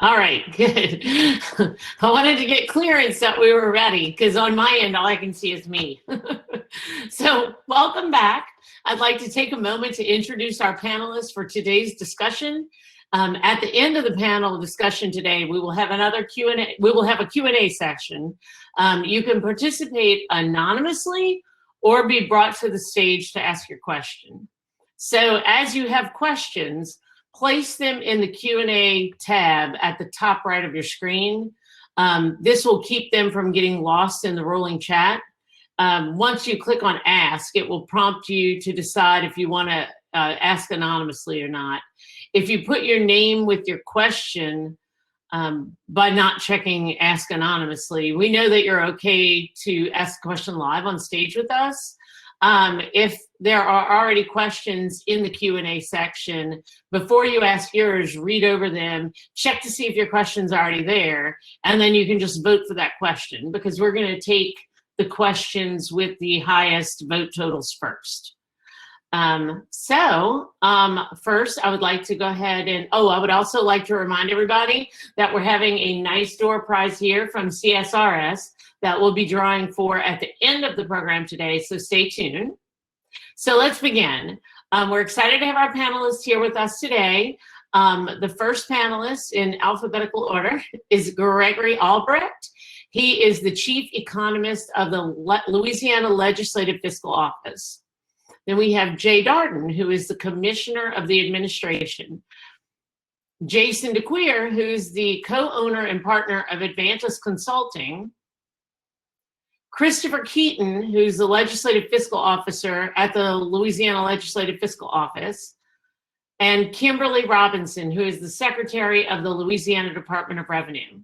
All right, good. I wanted to get clearance that we were ready because on my end, all I can see is me. So welcome back. I'd like to take a moment to introduce our panelists for today's discussion. At the end of the panel discussion today, we will have another Q&A. We will have a Q&A session. You can participate anonymously or be brought to the stage to ask your question. So as you have questions, place them in the Q&A tab at the top right of your screen. This will keep them from getting lost in the rolling chat. Once you click on ask, it will prompt you to decide if you want to ask anonymously or not. If you put your name with your question by not checking ask anonymously, we know that you're okay to ask a question live on stage with us. If there are already questions in the Q&A section, before you ask yours, read over them, check to see if your question's already there, and then you can just vote for that question because we're going to take the questions with the highest vote totals first. First, I would like to go ahead and, I would also like to remind everybody that we're having a nice door prize here from CSRS that we'll be drawing for at the end of the program today, so stay tuned. So let's begin. We're excited to have our panelists here with us today. The first panelist in alphabetical order is Gregory Albrecht. He is the Chief Economist of the Louisiana Legislative Fiscal Office. Then we have Jay Darden, who is the Commissioner of the Administration. Jason DeQueer, who's the co-owner and partner of Advantis Consulting. Christopher Keaton, who's the Legislative Fiscal Officer at the Louisiana Legislative Fiscal Office, and Kimberly Robinson, who is the Secretary of the Louisiana Department of Revenue.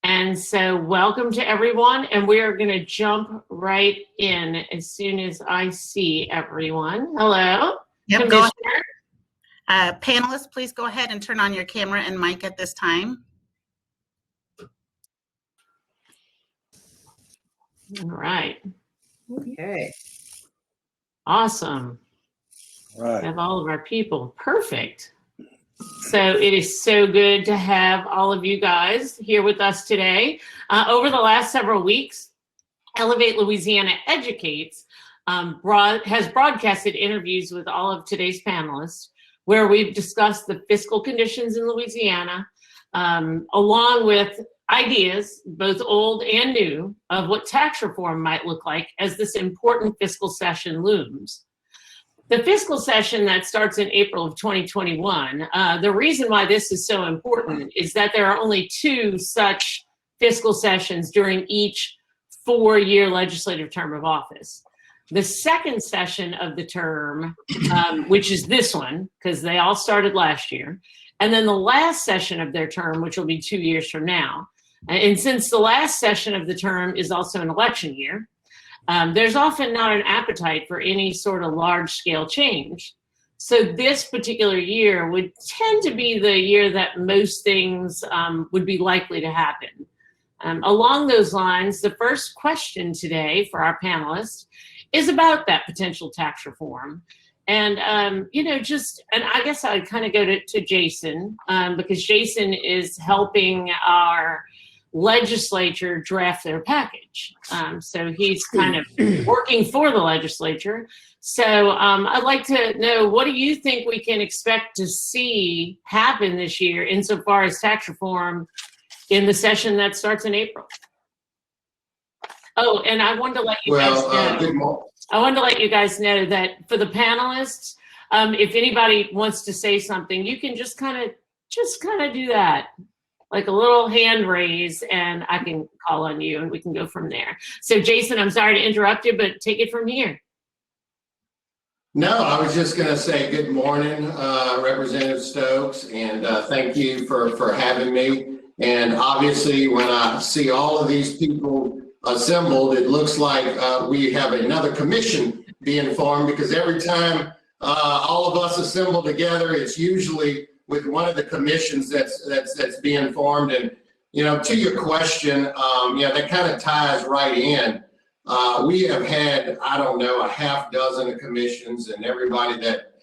And so welcome to everyone, and we are going to jump right in as soon as I see everyone. Hello, yep, Commissioner. Go ahead. Panelists, please go ahead and turn on your camera and mic at this time. All right. Okay. Awesome. All right. Have all of our people. Perfect. So it is so good to have all of you guys here with us today. Over the last several weeks, Ellevate Louisiana Educates has broadcasted interviews with all of today's panelists where we've discussed the fiscal conditions in Louisiana, along with ideas, both old and new, of what tax reform might look like as this important fiscal session looms. The fiscal session that starts in April of 2021, the reason why this is so important is that there are only 2 such fiscal sessions during each 4-year legislative term of office. The second session of the term, which is this one, because they all started last year, and then the last session of their term, which will be 2 years from now. And since the last session of the term is also an election year, there's often not an appetite for any sort of large-scale change. So this particular year would tend to be the year that most things would be likely to happen. Along those lines, the first question today for our panelists is about that potential tax reform. And, and I guess I'd kind of go to Jason, because Jason is helping our legislature draft their package. So he's kind of working for the legislature. So I'd like to know, what do you think we can expect to see happen this year insofar as tax reform in the session that starts in April? Oh, and I wanted to let you guys know. I wanted to let you guys know that for the panelists, if anybody wants to say something, you can just kind of do that. Like a little hand raise, and I can call on you and we can go from there. So Jason, I'm sorry to interrupt you, but take it from here. No, I was just going to say good morning, Representative Stokes, and thank you for having me. And obviously, when I see all of these people assembled, it looks like we have another commission being formed, because every time all of us assemble together, it's usually with one of the commissions that's being formed. And to your question, that kind of ties right in. We have had, I don't know, a half dozen of commissions, and everybody that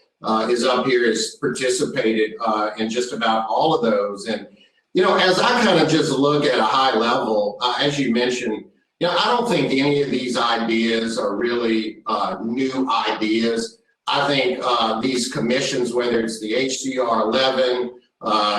is up here has participated in just about all of those. And, you know, as I kind of just look at a high level, as you mentioned, you know, I don't think any of these ideas are really new ideas. I think these commissions, whether it's the HCR 11,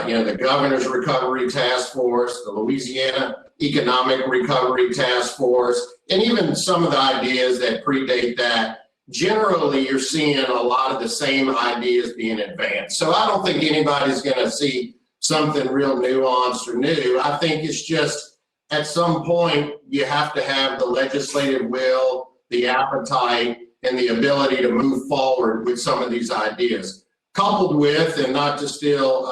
you know, the Governor's Recovery Task Force, the Louisiana Economic Recovery Task Force, and even some of the ideas that predate that, generally you're seeing a lot of the same ideas being advanced. So I don't think anybody's going to see something real nuanced or new. I think it's just at some point you have to have the legislative will, the appetite, and the ability to move forward with some of these ideas. Coupled with, and not to steal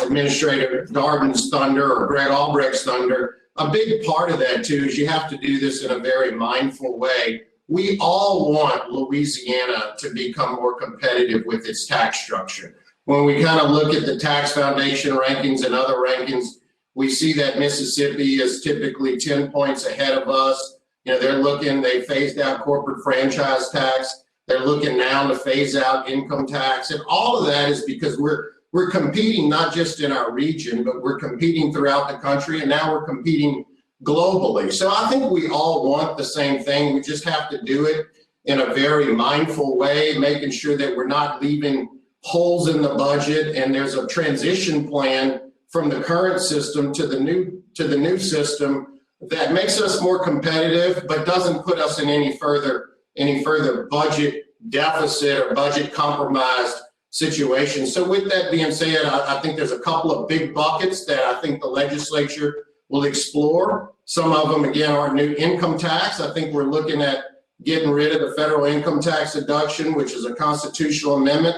Administrator Darden's thunder or Greg Albrecht's thunder, a big part of that too is you have to do this in a very mindful way. We all want Louisiana to become more competitive with its tax structure. When we kind of look at the tax foundation rankings and other rankings, we see that Mississippi is typically 10 points ahead of us. You know, they phased out corporate franchise tax. They're looking now to phase out income tax. And all of that is because we're competing not just in our region, but we're competing throughout the country, and now we're competing globally. So I think we all want the same thing. We just have to do it in a very mindful way, making sure that we're not leaving holes in the budget, and there's a transition plan from the current system to the new system that makes us more competitive, but doesn't put us in any further budget deficit or budget compromised situation. So with that being said, I think there's a couple of big buckets that I think the legislature will explore. Some of them, again, are new income tax. I think we're looking at getting rid of the federal income tax deduction, which is a constitutional amendment,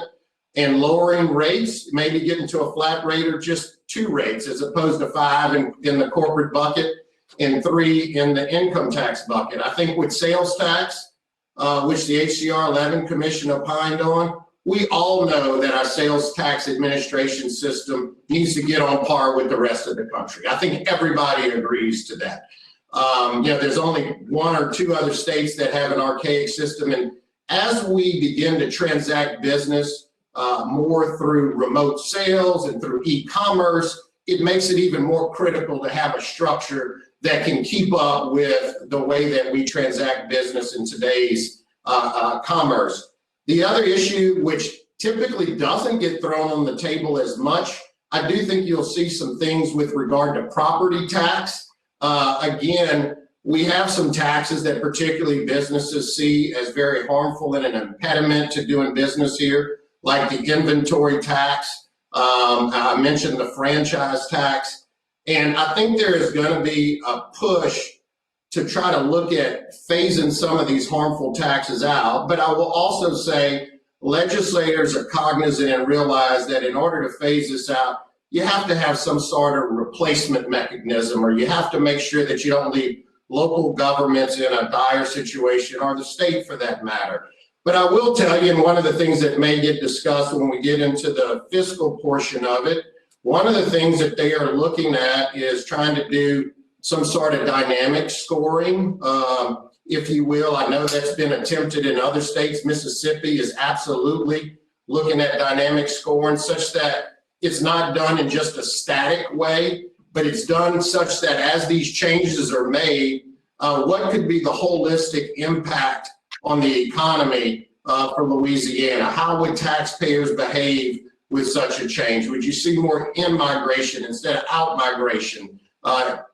and lowering rates, maybe getting to a flat rate or just 2 rates as opposed to 5 in the corporate bucket and 3 in the income tax bucket. I think with sales tax, which the HCR 11 Commission opined on, we all know that our sales tax administration system needs to get on par with the rest of the country. I think everybody agrees to that. You know, there's only 1 or 2 other states that have an archaic system. And as we begin to transact business more through remote sales and through e-commerce, it makes it even more critical to have a structure that can keep up with the way that we transact business in today's commerce. The other issue, which typically doesn't get thrown on the table as much, I do think you'll see some things with regard to property tax. Again, we have some taxes that particularly businesses see as very harmful and an impediment to doing business here, like the inventory tax. I mentioned the franchise tax. And I think there is going to be a push to try to look at phasing some of these harmful taxes out. But I will also say legislators are cognizant and realize that in order to phase this out, you have to have some sort of replacement mechanism, or you have to make sure that you don't leave local governments in a dire situation, or the state for that matter. But I will tell you, and one of the things that may get discussed when we get into the fiscal portion of it, one of the things that they are looking at is trying to do some sort of dynamic scoring, if you will. I know that's been attempted in other states. Mississippi is absolutely looking at dynamic scoring such that it's not done in just a static way, but it's done such that as these changes are made, what could be the holistic impact on the economy for Louisiana? How would taxpayers behave with such a change? Would you see more in-migration instead of out-migration,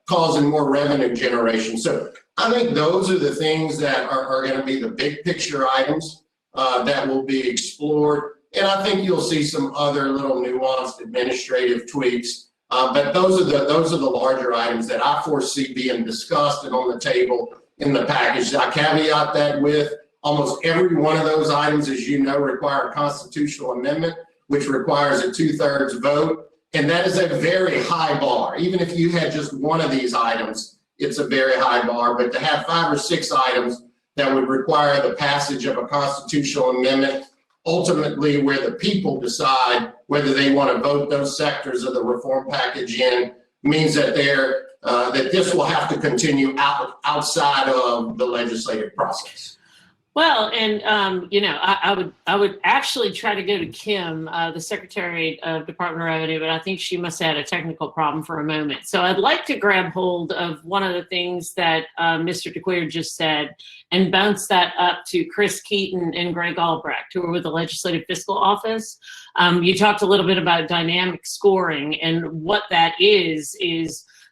causing more revenue generation? So I think those are the things that are going to be the big picture items that will be explored. And I think you'll see some other little nuanced administrative tweaks. But those are the larger items that I foresee being discussed and on the table in the package. I caveat that with almost every one of those items, as you know, require a constitutional amendment, which requires a 2/3 vote. And that is a very high bar. Even if you had just one of these items, it's a very high bar. But to have 5 or 6 items that would require the passage of a constitutional amendment, ultimately where the people decide whether they want to vote those sectors of the reform package in, means that that this will have to continue outside of the legislative process. Well, and you know, I would actually try to go to Kim, the Secretary of Department of Revenue, but I think she must have had a technical problem for a moment. So I'd like to grab hold of one of the things that Mr. DeQueer just said and bounce that up to Chris Keaton and Greg Albrecht, who are with the Legislative Fiscal Office. You talked a little bit about dynamic scoring, and what that is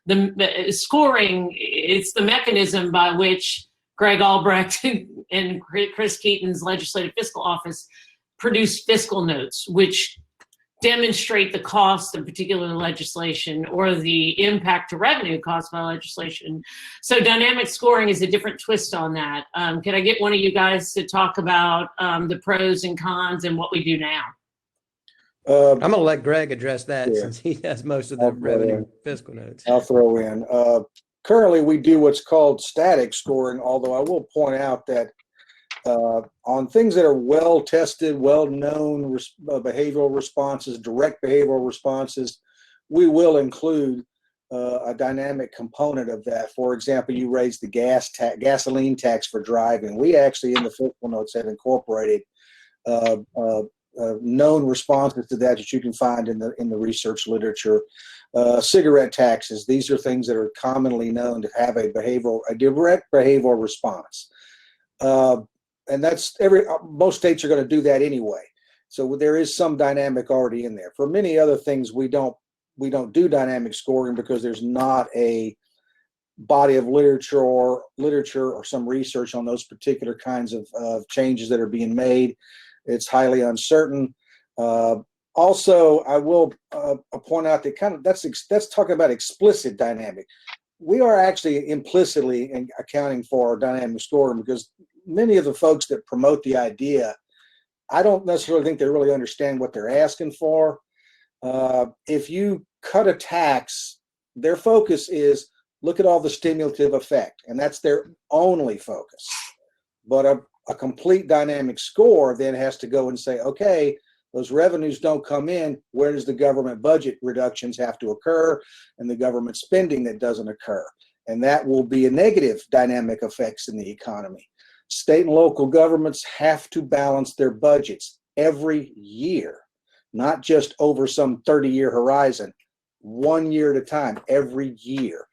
the scoring. It's the mechanism by which Greg Albrecht and Chris Keaton's Legislative Fiscal Office produce fiscal notes, which demonstrate the cost of particular legislation or the impact to revenue caused by legislation. So dynamic scoring is a different twist on that. Can I get one of you guys to talk about the pros and cons and what we do now? I'm going to let Greg address that, Yeah. since he has most of the revenue fiscal notes. I'll throw in. Currently, we do what's called static scoring, although I will point out that on things that are well-tested, well-known behavioral responses, direct behavioral responses, we will include a dynamic component of that. For example, you raised the gasoline tax for driving. We actually, in the fiscal notes, have incorporated known responses to that you can find in the research literature. Cigarette taxes, these are things that are commonly known to have a direct behavioral response. And that's most states are going to do that anyway. So there is some dynamic already in there. For many other things, we don't do dynamic scoring because there's not a body of literature or some research on those particular kinds of changes that are being made. It's highly uncertain. Also, I will point out that that's talking about explicit dynamic. We are actually implicitly accounting for dynamic scoring, because many of the folks that promote the idea, I don't necessarily think they really understand what they're asking for. If you cut a tax, their focus is look at all the stimulative effect, and that's their only focus. But a complete dynamic score then has to go and say, okay, those revenues don't come in, where does the government budget reductions have to occur, and the government spending that doesn't occur? And that will be a negative dynamic effects in the economy. State and local governments have to balance their budgets every year, not just over some 30-year horizon, 1 year at a time, every year.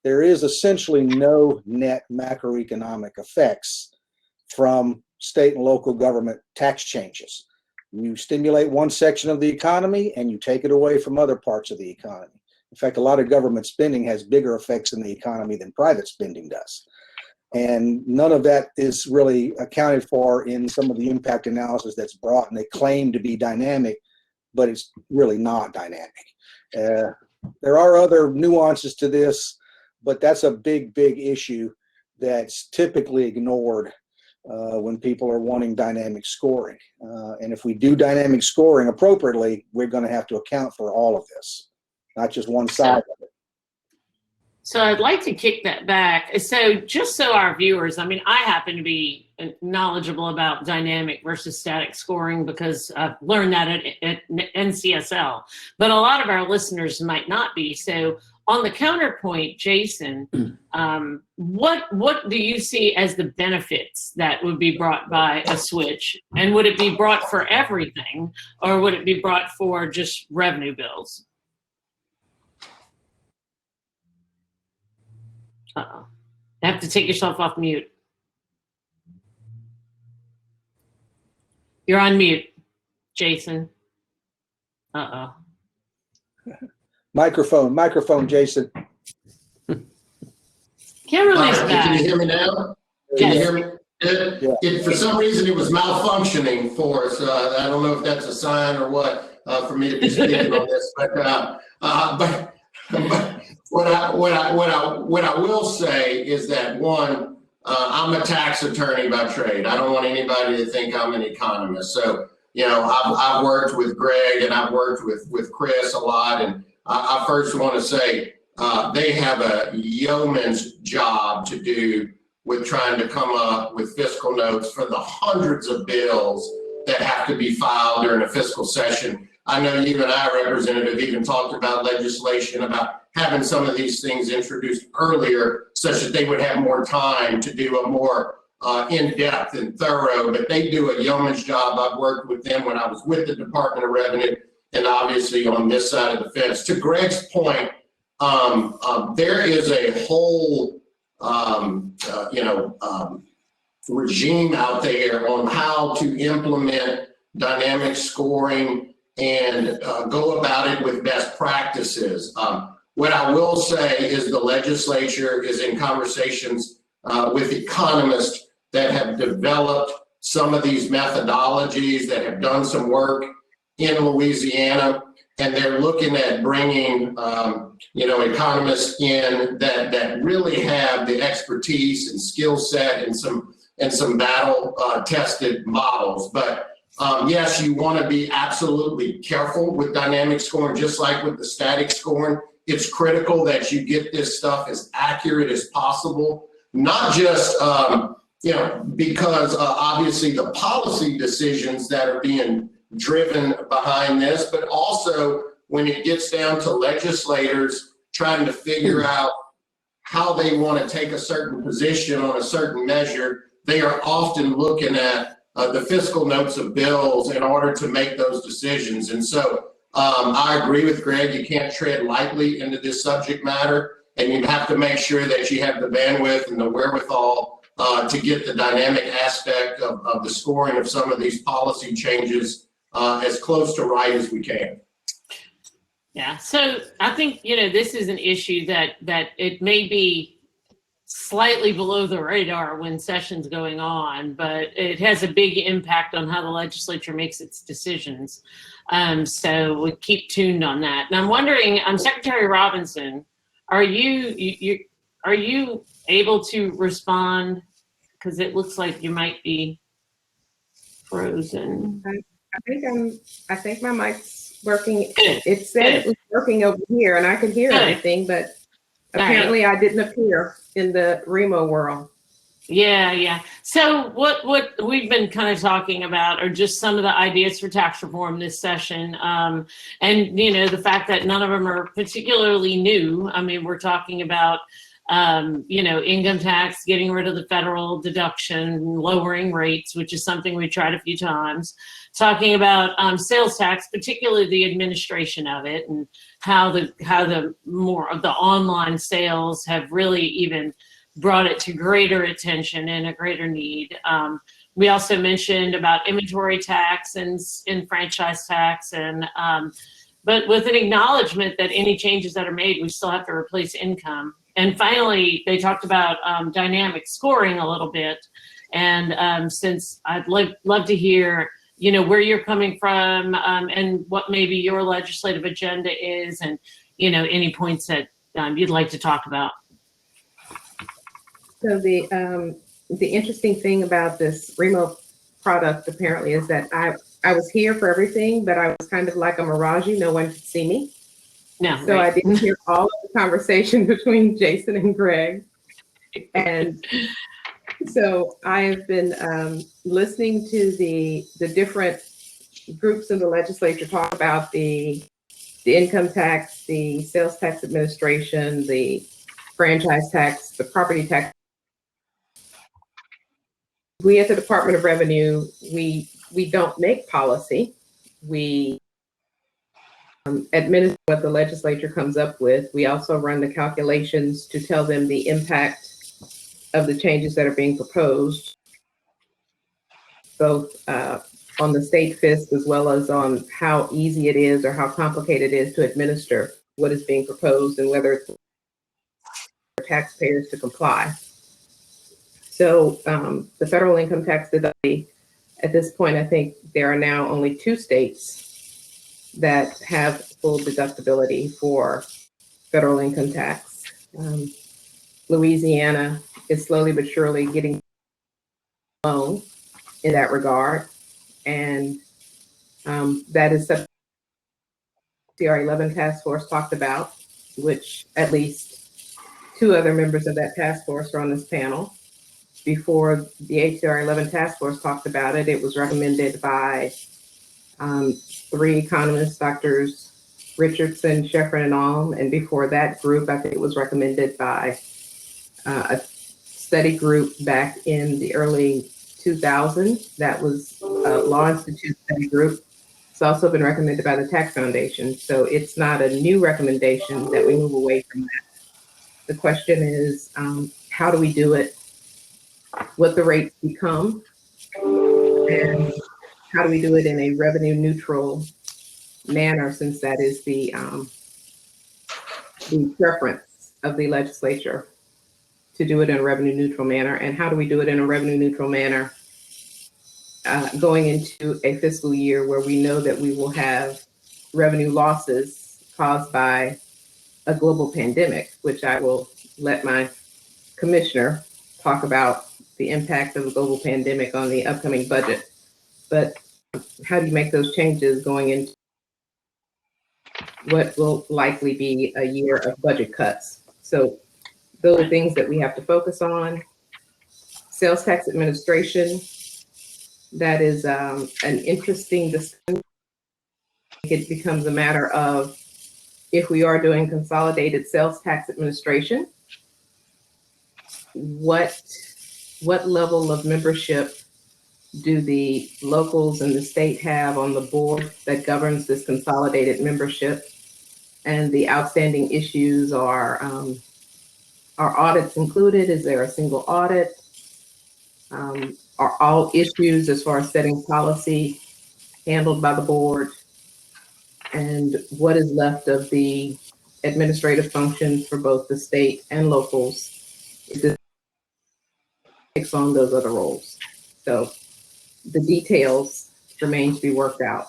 There is essentially no net macroeconomic effects from state and local government tax changes. You stimulate one section of the economy and you take it away from other parts of the economy. In fact, a lot of government spending has bigger effects in the economy than private spending does. And none of that is really accounted for in some of the impact analysis that's brought, and they claim to be dynamic, but it's really not dynamic. There are other nuances to this, but that's a big, big issue that's typically ignored when people are wanting dynamic scoring. And if we do dynamic scoring appropriately, we're going to have to account for all of this, not just one side of it. So I'd like to kick that back. So just so our viewers, I mean, I happen to be knowledgeable about dynamic versus static scoring because I've learned that at NCSL, but a lot of our listeners might not be. So on the counterpoint, Jason, what do you see as the benefits that would be brought by a switch? And would it be brought for everything, or would it be brought for just revenue bills? Uh-oh. You have to take yourself off mute. You're on mute, Jason. Uh-oh. Microphone, Jason. Kimberly's back. Can you hear me now? Can you hear me? It, for some reason, it was malfunctioning for us. I don't know if that's a sign or what for me to be speaking on this, but what I will say is that, one, I'm a tax attorney by trade. I don't want anybody to think I'm an economist. So, you know, I've worked with Greg and I've worked with Chris a lot, and I first want to say they have a yeoman's job to do with trying to come up with fiscal notes for the hundreds of bills that have to be filed during a fiscal session. I know you and I, Representative, even talked about legislation about having some of these things introduced earlier such that they would have more time to do a more in depth and thorough, but they do a yeoman's job. I've worked with them when I was with the Department of Revenue, and obviously on this side of the fence. To Greg's point, there is a whole, regime out there on how to implement dynamic scoring and go about it with best practices. What I will say is the legislature is in conversations with economists that have developed some of these methodologies, that have done some work in Louisiana, and they're looking at bringing, economists in that really have the expertise and skill set and some battle tested models. But yes, you want to be absolutely careful with dynamic scoring, just like with the static scoring. It's critical that you get this stuff as accurate as possible, not just, because obviously the policy decisions that are being driven behind this, but also when it gets down to legislators trying to figure out how they want to take a certain position on a certain measure, they are often looking at the fiscal notes of bills in order to make those decisions. And so I agree with Greg, you can't tread lightly into this subject matter, and you have to make sure that you have the bandwidth and the wherewithal to get the dynamic aspect of the scoring of some of these policy changes as close to right as we can. Yeah, so I think, this is an issue that it may be slightly below the radar when session's going on, but it has a big impact on how the legislature makes its decisions. So we keep tuned on that. And I'm wondering, Secretary Robinson, are you able to respond? Because it looks like you might be frozen. I think my mic's working. It said it was working over here, and I could hear everything, but apparently I didn't appear in the Remo world. Yeah. So what we've been kind of talking about are just some of the ideas for tax reform this session. And, the fact that none of them are particularly new. I mean, we're talking about, income tax, getting rid of the federal deduction, lowering rates, which is something we tried a few times. Talking about sales tax, particularly the administration of it, and how the more of the online sales have really even brought it to greater attention and a greater need. We also mentioned about inventory tax and franchise tax, but with an acknowledgement that any changes that are made, we still have to replace income. And finally, they talked about dynamic scoring a little bit. And since I'd love to hear, where you're coming from and what maybe your legislative agenda is, and, any points that you'd like to talk about. So the interesting thing about this Remo product apparently is that I was here for everything, but I was kind of like a mirage. No one could see me. No, so right. I didn't hear all of the conversation between Jason and Greg. And so I've been listening to the different groups in the legislature talk about the income tax, the sales tax administration, the franchise tax, the property tax. We at the Department of Revenue, we don't make policy. We administer what the legislature comes up with. We also run the calculations to tell them the impact of the changes that are being proposed, both on the state fisc as well as on how easy it is or how complicated it is to administer what is being proposed and whether it's for taxpayers to comply. So the federal income tax deduction, at this point, I think there are now only 2 states that have full deductibility for federal income tax. Louisiana is slowly but surely getting low in that regard. And that is something the CR11 task force talked about, which at least 2 other members of that task force are on this panel. Before the HCR11 task force talked about it, it was recommended by 3 economists, Drs. Richardson, Sheffrin, and Alm. And before that group, I think it was recommended by study group back in the early 2000s. That was a Law Institute study group. It's also been recommended by the Tax Foundation. So it's not a new recommendation that we move away from that. The question is, how do we do it? What the rates become? And how do we do it in a revenue neutral manner, since that is the preference of the legislature to do it in a revenue neutral manner? And how do we do it in a revenue neutral manner going into a fiscal year where we know that we will have revenue losses caused by a global pandemic, which I will let my commissioner talk about the impact of the global pandemic on the upcoming budget. But how do you make those changes going into what will likely be a year of budget cuts? So those are things that we have to focus on. Sales tax administration, that is an interesting discussion. It becomes a matter of, if we are doing consolidated sales tax administration, what level of membership do the locals and the state have on the board that governs this consolidated membership? And the outstanding issues are audits included? Is there a single audit? Are all issues as far as setting policy handled by the board? And what is left of the administrative functions for both the state and locals? It takes on those other roles. So the details remain to be worked out.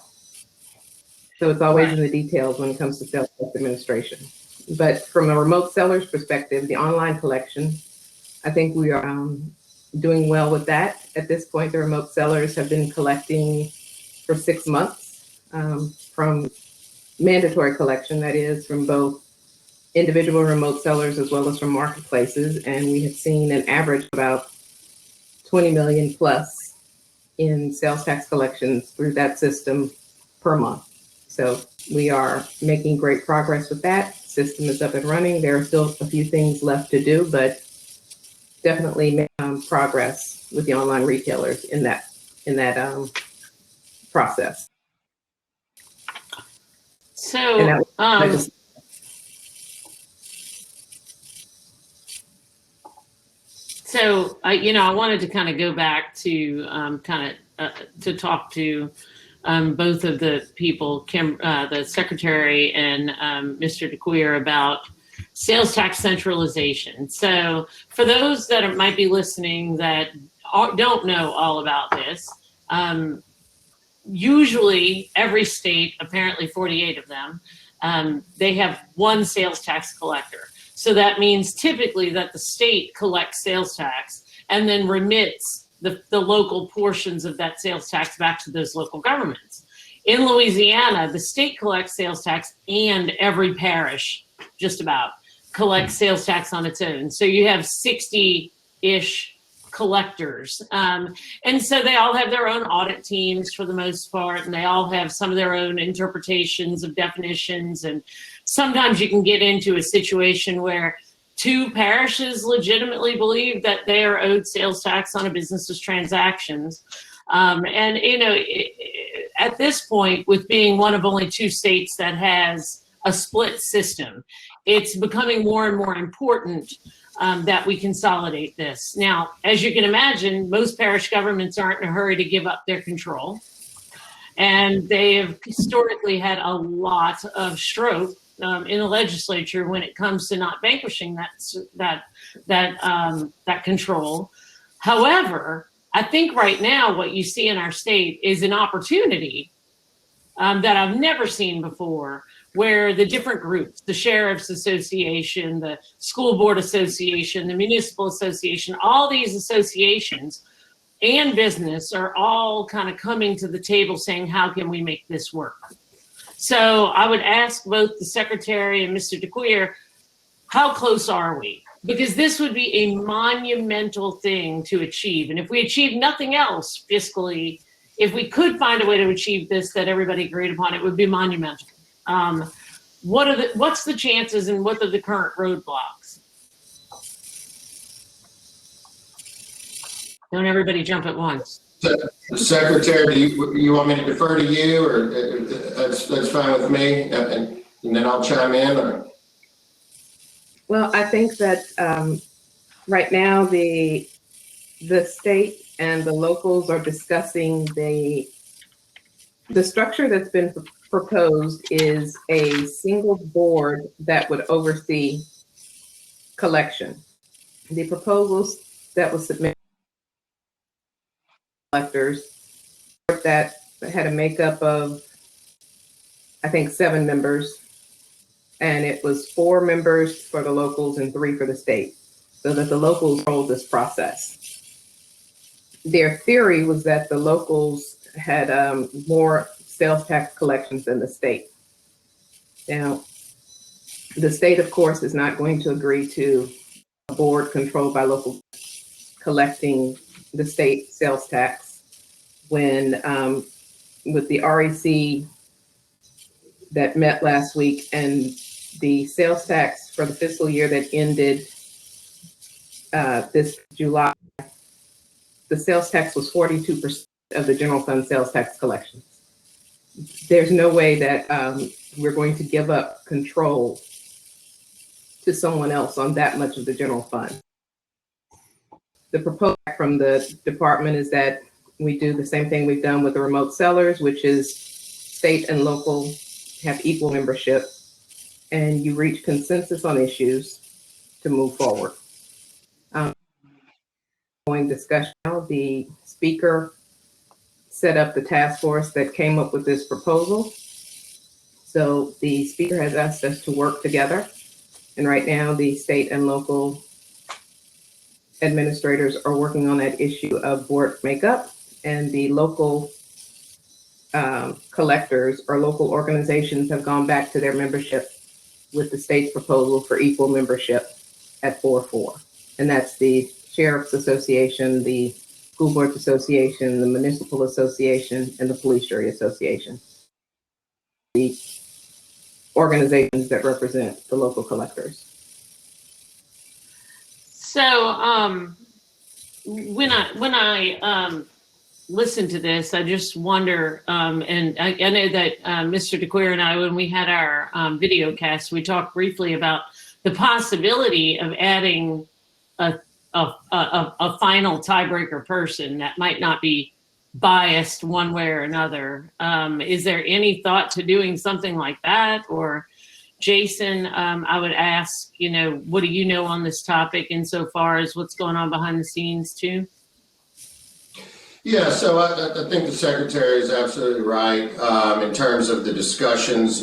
So it's always in the details when it comes to sales tax administration. But from a remote seller's perspective, the online collection, I think we are doing well with that. At this point, the remote sellers have been collecting for 6 months from mandatory collection, that is, from both individual remote sellers as well as from marketplaces. And we have seen an average of about 20 million plus in sales tax collections through that system per month. So we are making great progress with that. System is up and running. There are still a few things left to do, but definitely progress with the online retailers in that process. So, And that was I wanted to kind of go back to to talk to both of the people, the secretary and Mr. DeQueer, about sales tax centralization. So for those that might be listening that don't know all about this, usually every state, apparently 48 of them, they have one sales tax collector. So that means typically that the state collects sales tax and then remits the local portions of that sales tax back to those local governments. In Louisiana, the state collects sales tax and every parish just about collects sales tax on its own. So you have 60-ish collectors. And so they all have their own audit teams for the most part, and they all have some of their own interpretations of definitions. And sometimes you can get into a situation where two parishes legitimately believe that they are owed sales tax on a business's transactions. At this point, with being one of only 2 states that has a split system, it's becoming more and more important that we consolidate this. Now, as you can imagine, most parish governments aren't in a hurry to give up their control. And they have historically had a lot of stroke in the legislature when it comes to not vanquishing that control. However, I think right now what you see in our state is an opportunity that I've never seen before, where the different groups, the Sheriff's Association, the School Board Association, the Municipal Association, all these associations and business are all kind of coming to the table saying, how can we make this work? So I would ask both the Secretary and Mr. DeQueer, how close are we? Because this would be a monumental thing to achieve. And if we achieve nothing else fiscally, if we could find a way to achieve this that everybody agreed upon, it would be monumental. What's the chances and what are the current roadblocks? Don't everybody jump at once. Secretary, do you want me to defer to you, or that's fine with me, and then I'll chime in, or? Well, I think that right now the state and the locals are discussing the structure that's been proposed is a single board that would oversee collection. The proposals that was submitted to collectors that had a makeup of, I think, 7 members, and it was 4 members for the locals and 3 for the state, so that the locals hold this process. Their theory was that the locals had more sales tax collections than the state. Now, the state, of course, is not going to agree to a board controlled by local collecting the state sales tax when with the REC that met last week, and the sales tax for the fiscal year that ended this July, the sales tax was 42% of the general fund sales tax collections. There's no way that we're going to give up control to someone else on that much of the general fund. The proposal from the department is that we do the same thing we've done with the remote sellers, which is state and local have equal membership, and you reach consensus on issues to move forward. Discussion. The speaker set up the task force that came up with this proposal. So the speaker has asked us to work together. And right now the state and local administrators are working on that issue of board makeup, and the local collectors or local organizations have gone back to their membership with the state's proposal for equal membership at 4-4. And that's the Sheriff's Association, the School Boards Association, the Municipal Association, and the Police Jury Association. The organizations that represent the local collectors. So when I listen to this, I just wonder, and I know that Mr. DeQueer and I, when we had our video cast, we talked briefly about the possibility of adding a final tiebreaker person that might not be biased one way or another. Is there any thought to doing something like that? Or Jason, I would ask, what do you know on this topic insofar as what's going on behind the scenes too? Yeah, so I think the secretary is absolutely right in terms of the discussions.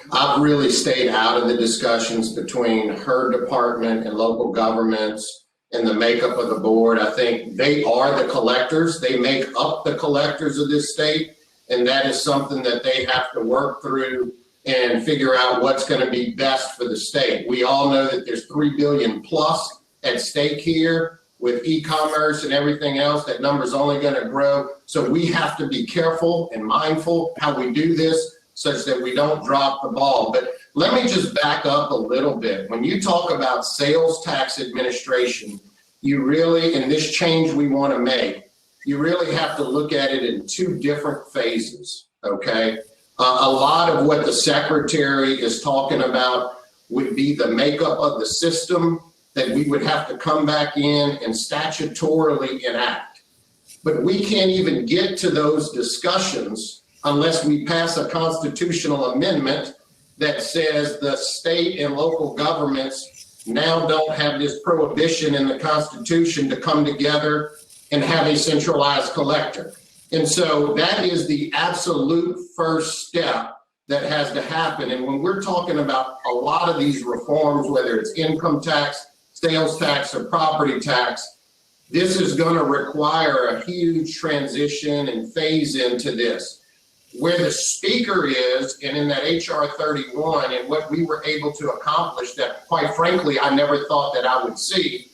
I've really stayed out of the discussions between her department and local governments and the makeup of the board. I think they are the collectors. They make up the collectors of this state, and that is something that they have to work through and figure out what's going to be best for the state. We all know that there's $3 billion plus at stake here with e-commerce and everything else. That number's only going to grow. So we have to be careful and mindful how we do this, such that we don't drop the ball. But let me just back up a little bit. When you talk about sales tax administration, you really, in this change we want to make, you really have to look at it in 2 different phases, okay? A lot of what the secretary is talking about would be the makeup of the system that we would have to come back in and statutorily enact. But we can't even get to those discussions unless we pass a constitutional amendment that says the state and local governments now don't have this prohibition in the Constitution to come together and have a centralized collector. And so that is the absolute first step that has to happen. And when we're talking about a lot of these reforms, whether it's income tax, sales tax, or property tax, this is going to require a huge transition and phase into this. Where the speaker is, and in that HR 31, and what we were able to accomplish that, quite frankly, I never thought that I would see,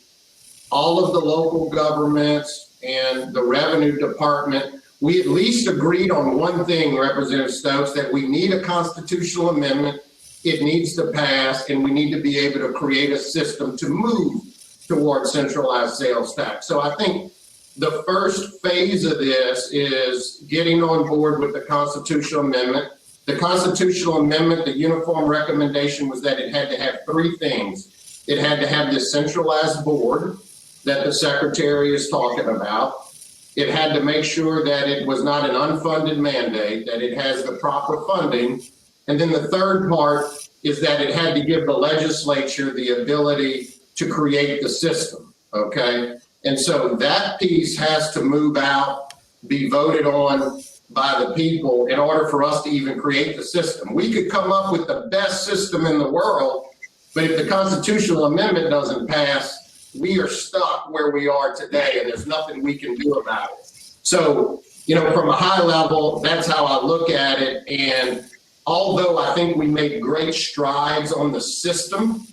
all of the local governments and the revenue department, we at least agreed on one thing, Representative Stokes, that we need a constitutional amendment, it needs to pass, and we need to be able to create a system to move towards centralized sales tax. So I think the first phase of this is getting on board with the constitutional amendment. The constitutional amendment, the uniform recommendation was that it had to have three things. It had to have this centralized board that the secretary is talking about. It had to make sure that it was not an unfunded mandate, that it has the proper funding. And then the third part is that it had to give the legislature the ability to create the system, okay? And so that piece has to move out, be voted on by the people in order for us to even create the system. We could come up with the best system in the world, but if the constitutional amendment doesn't pass, we are stuck where we are today, and there's nothing we can do about it. So, you know, from a high level, that's how I look at it. And although I think we made great strides on the system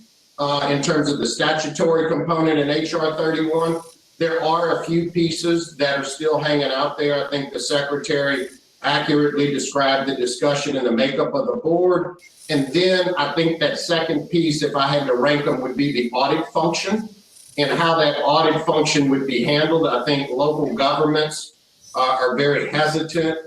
in terms of the statutory component in HR 31, there are a few pieces that are still hanging out there. I think the secretary accurately described the discussion and the makeup of the board. And then I think that second piece, if I had to rank them, would be the audit function and how that audit function would be handled. I think local governments are very hesitant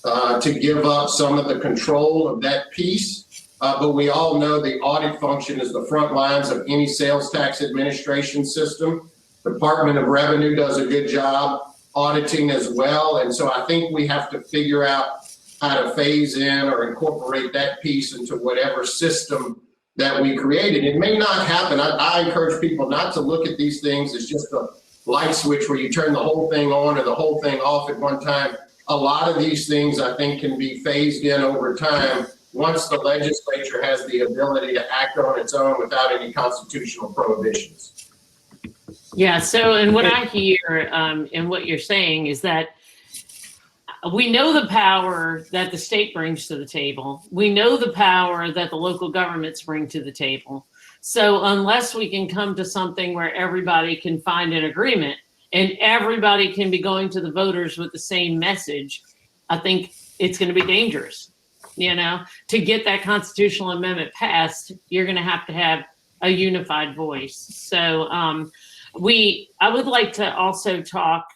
to give up some of the control of that piece. But we all know the audit function is the front lines of any sales tax administration system. Department of Revenue does a good job auditing as well. And so I think we have to figure out how to phase in or incorporate that piece into whatever system that we created. It may not happen. I encourage people not to look at these things as just a light switch where you turn the whole thing on or the whole thing off at one time. A lot of these things I think can be phased in over time once the legislature has the ability to act on its own without any constitutional prohibitions. Yeah, so, and what I hear and what you're saying is that we know the power that the state brings to the table. We know the power that the local governments bring to the table. So unless we can come to something where everybody can find an agreement and everybody can be going to the voters with the same message, I think it's going to be dangerous. You know, to get that constitutional amendment passed, you're going to have a unified voice. So I would like to also talk,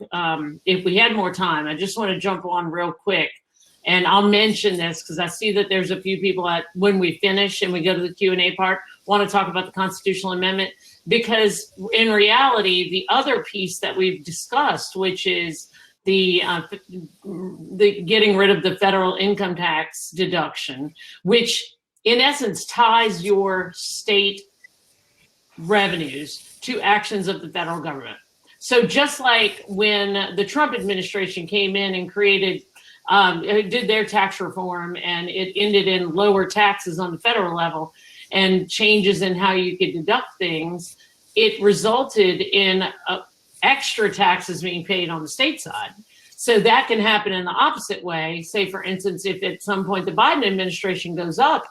if we had more time, I just want to jump on real quick. And I'll mention this because I see that there's a few people when we finish and we go to the Q&A part, want to talk about the constitutional amendment, because in reality, the other piece that we've discussed, which is the getting rid of the federal income tax deduction, which in essence ties your state revenues to actions of the federal government. So just like when the Trump administration came in and did their tax reform, and it ended in lower taxes on the federal level and changes in how you could deduct things, it resulted in extra taxes being paid on the state side. So that can happen in the opposite way. Say, for instance, if at some point the Biden administration goes up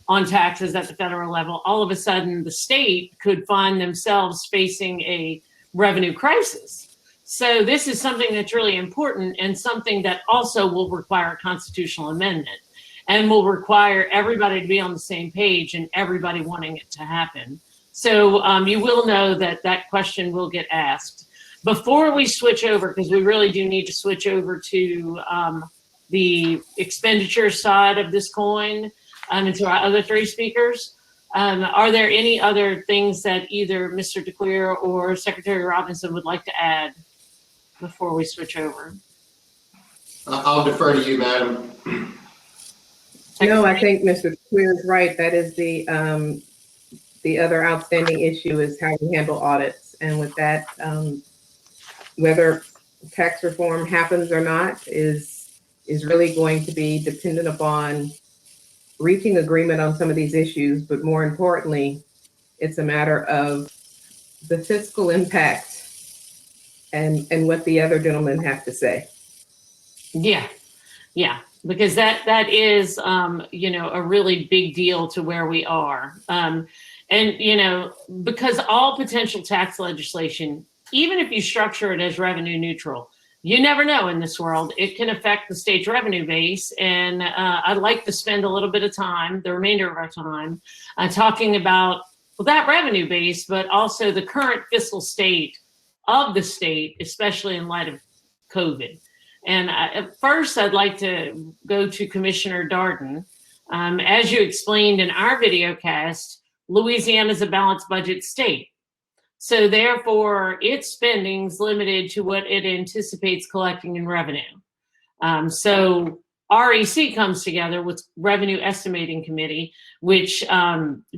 on taxes at the federal level, all of a sudden the state could find themselves facing a revenue crisis. So this is something that's really important and something that also will require a constitutional amendment and will require everybody to be on the same page and everybody wanting it to happen. So you will know that that question will get asked. Before we switch over, because we really do need to switch over to the expenditure side of this coin, and to our other three speakers, are there any other things that either Mr. DeClear or Secretary Robinson would like to add before we switch over? I'll defer to you, Madam. No, I think Mr. DeClear is right. That is the other outstanding issue is how we handle audits. And with that, whether tax reform happens or not is really going to be dependent upon reaching agreement on some of these issues, but more importantly, it's a matter of the fiscal impact and what the other gentlemen have to say. Yeah, because that is, a really big deal to where we are. And, because all potential tax legislation, even if you structure it as revenue neutral, you never know in this world. It can affect the state's revenue base. And I'd like to spend a little bit of time, the remainder of our time, talking about well, that revenue base, but also the current fiscal state of the state, especially in light of COVID. And at first, I'd like to go to Commissioner Darden. As you explained in our video cast, Louisiana is a balanced budget state. So therefore, its spending's limited to what it anticipates collecting in revenue. So REC comes together with Revenue Estimating Committee, which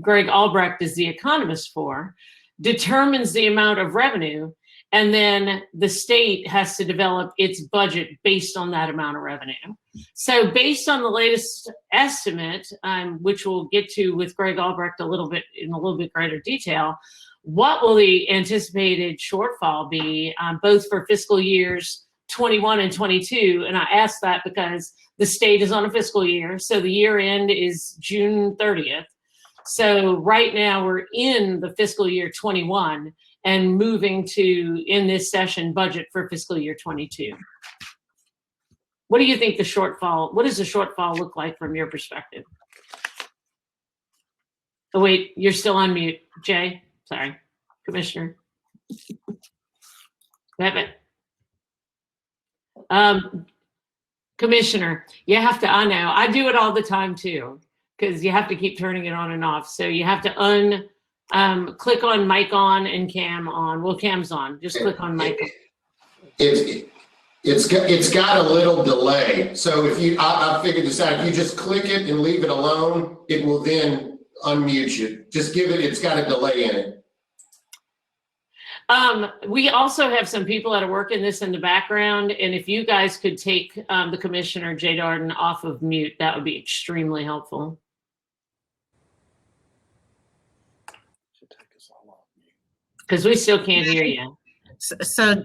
Greg Albrecht is the economist for, determines the amount of revenue, and then the state has to develop its budget based on that amount of revenue. So based on the latest estimate, which we'll get to with Greg Albrecht in a little bit greater detail, what will the anticipated shortfall be both for fiscal years 21 and 22? And I ask that because the state is on a fiscal year, so the year end is June 30th. So right now we're in the fiscal year 21 and moving to, in this session, budget for fiscal year 22. What do you think the shortfall, what does the shortfall look like from your perspective? Oh wait, you're still on mute, Jay. Sorry, Commissioner. Commissioner, you have to, I know, I do it all the time too, because you have to keep turning it on and off. So you have to click on mic on and cam on. Well, cam's on, just click on mic on. It's got a little delay. So if you, I figured this out, if you just click it and leave it alone, it will then unmute you. Just give it, it's got a delay in it. We also have some people that are working this in the background, and if you guys could take the Commissioner Jay Darden off of mute, that would be extremely helpful. Because we still can't hear you. So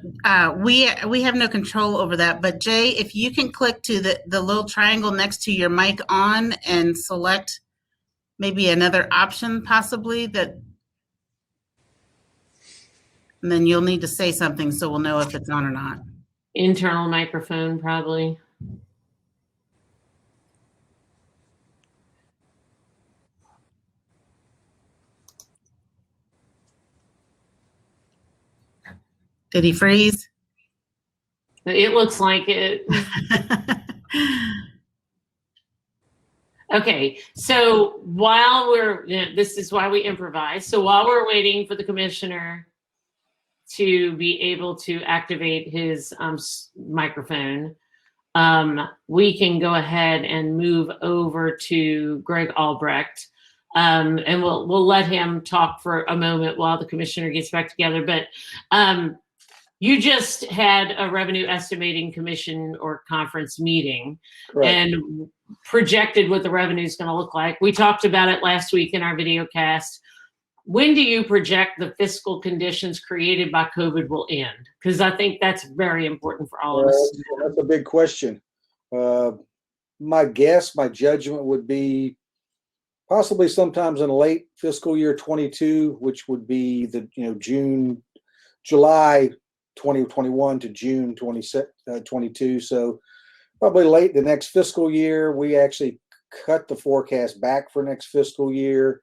we have no control over that. But Jay, if you can click to the little triangle next to your mic on and select maybe another option possibly that, and then you'll need to say something so we'll know if it's on or not. Internal microphone, probably. Did he freeze? It looks like it. Okay, so while we're, this is why we improvise. So while we're waiting for the commissioner to be able to activate his microphone, we can go ahead and move over to Greg Albrecht. And we'll let him talk for a moment while the commissioner gets back together. But you just had a Revenue Estimating Commission or conference meeting. Correct. And projected what the revenue is going to look like. We talked about it last week in our video cast. When do you project the fiscal conditions created by COVID will end? Because I think that's very important for all of us. That's a big question. My guess, my judgment would be possibly sometimes in late fiscal year 22, which would be the July 2021 to June 2022. So probably late the next fiscal year. We actually cut the forecast back for next fiscal year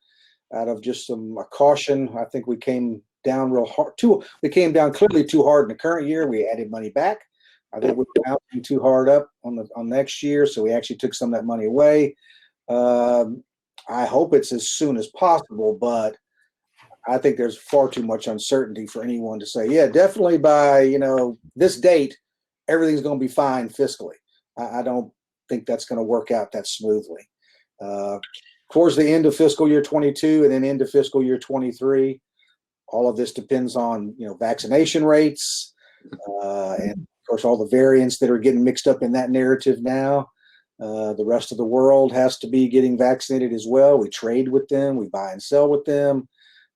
out of just some caution. I think we came down real hard. We came down clearly too hard in the current year. We added money back. I think we're bouncing too hard up on next year, so we actually took some of that money away. I hope it's as soon as possible, but I think there's far too much uncertainty for anyone to say, yeah, definitely by this date, everything's going to be fine fiscally. I don't think that's going to work out that smoothly. Towards the end of fiscal year 22 and then into fiscal year 23, all of this depends on vaccination rates and of course all the variants that are getting mixed up in that narrative now. The rest of the world has to be getting vaccinated as well. We trade with them, we buy and sell with them.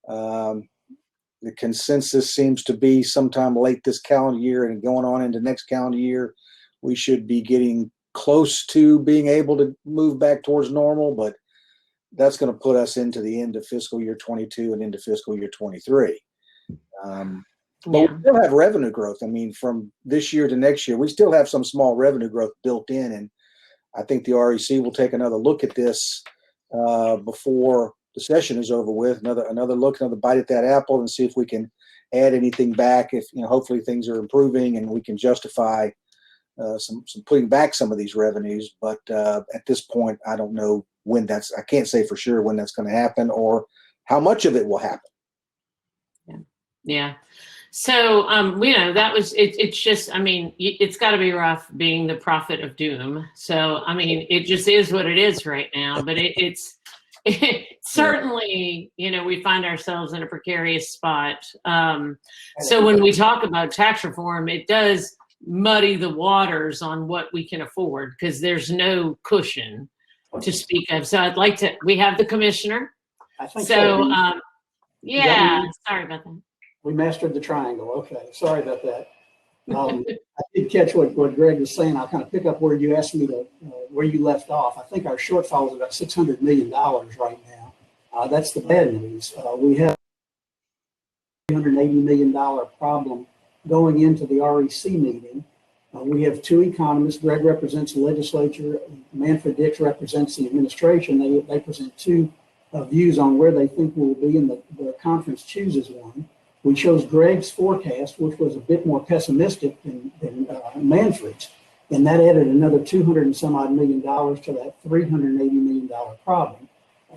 The consensus seems to be sometime late this calendar year and going on into next calendar year, we should be getting close to being able to move back towards normal, but that's going to put us into the end of fiscal year 22 and into fiscal year 23. But we still have revenue growth. I mean, from this year to next year, we still have some small revenue growth built in. And I think the REC will take another look at this before the session is over with, another look, another bite at that apple, and see if we can add anything back. If hopefully things are improving and we can justify some putting back some of these revenues. But at this point, I don't know when I can't say for sure when that's going to happen or how much of it will happen. Yeah. So, that was, it's just, it's got to be rough being the prophet of doom. So, it just is what it is right now, but it's certainly, we find ourselves in a precarious spot. So when we talk about tax reform, it does muddy the waters on what we can afford because there's no cushion to speak of. So we have the commissioner. I think so. Yeah. Sorry about that. We mastered the triangle. Okay, sorry about that. I did catch what Greg was saying. I'll kind of pick up where you asked me where you left off. I think our shortfall is about $600 million right now. That's the bad news. We have a $380 million problem going into the REC meeting. We have two economists. Greg represents the legislature. Manfred Dix represents the administration. They present two views on where they think we'll be, and the conference chooses one. We chose Greg's forecast, which was a bit more pessimistic than Manfred's, and that added another $200 and some odd million to that $380 million problem.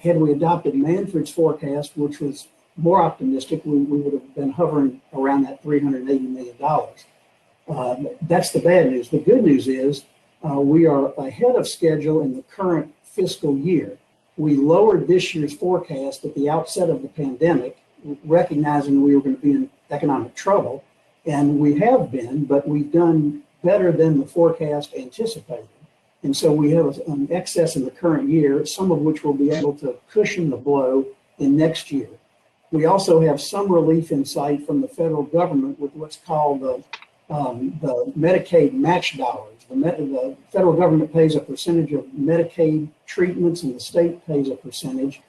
Had we adopted Manfred's forecast, which was more optimistic, we would have been hovering around that $380 million. That's the bad news. The good news is we are ahead of schedule in the current fiscal year. We lowered this year's forecast at the outset of the pandemic, recognizing we were going to be in economic trouble, and we have been, but we've done better than the forecast anticipated. And so we have an excess in the current year, some of which will be able to cushion the blow in next year. We also have some relief in sight from the federal government with what's called the Medicaid match dollars. The federal government pays a percentage of Medicaid treatments and the state pays a percentage.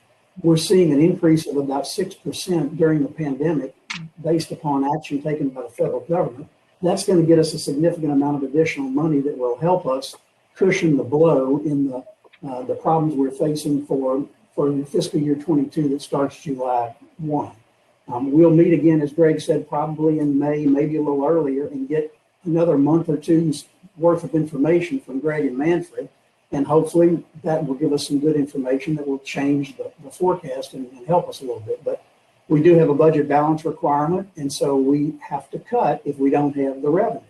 We're seeing an increase of about 6% during the pandemic based upon action taken by the federal government. That's going to get us a significant amount of additional money that will help us cushion the blow in the problems we're facing for the fiscal year 22 that starts July 1. We'll meet again, as Greg said, probably in May, maybe a little earlier, and get another month or two's worth of information from Greg and Manfred. And hopefully that will give us some good information that will change the forecast and help us a little bit. But we do have a budget balance requirement, and so we have to cut if we don't have the revenue.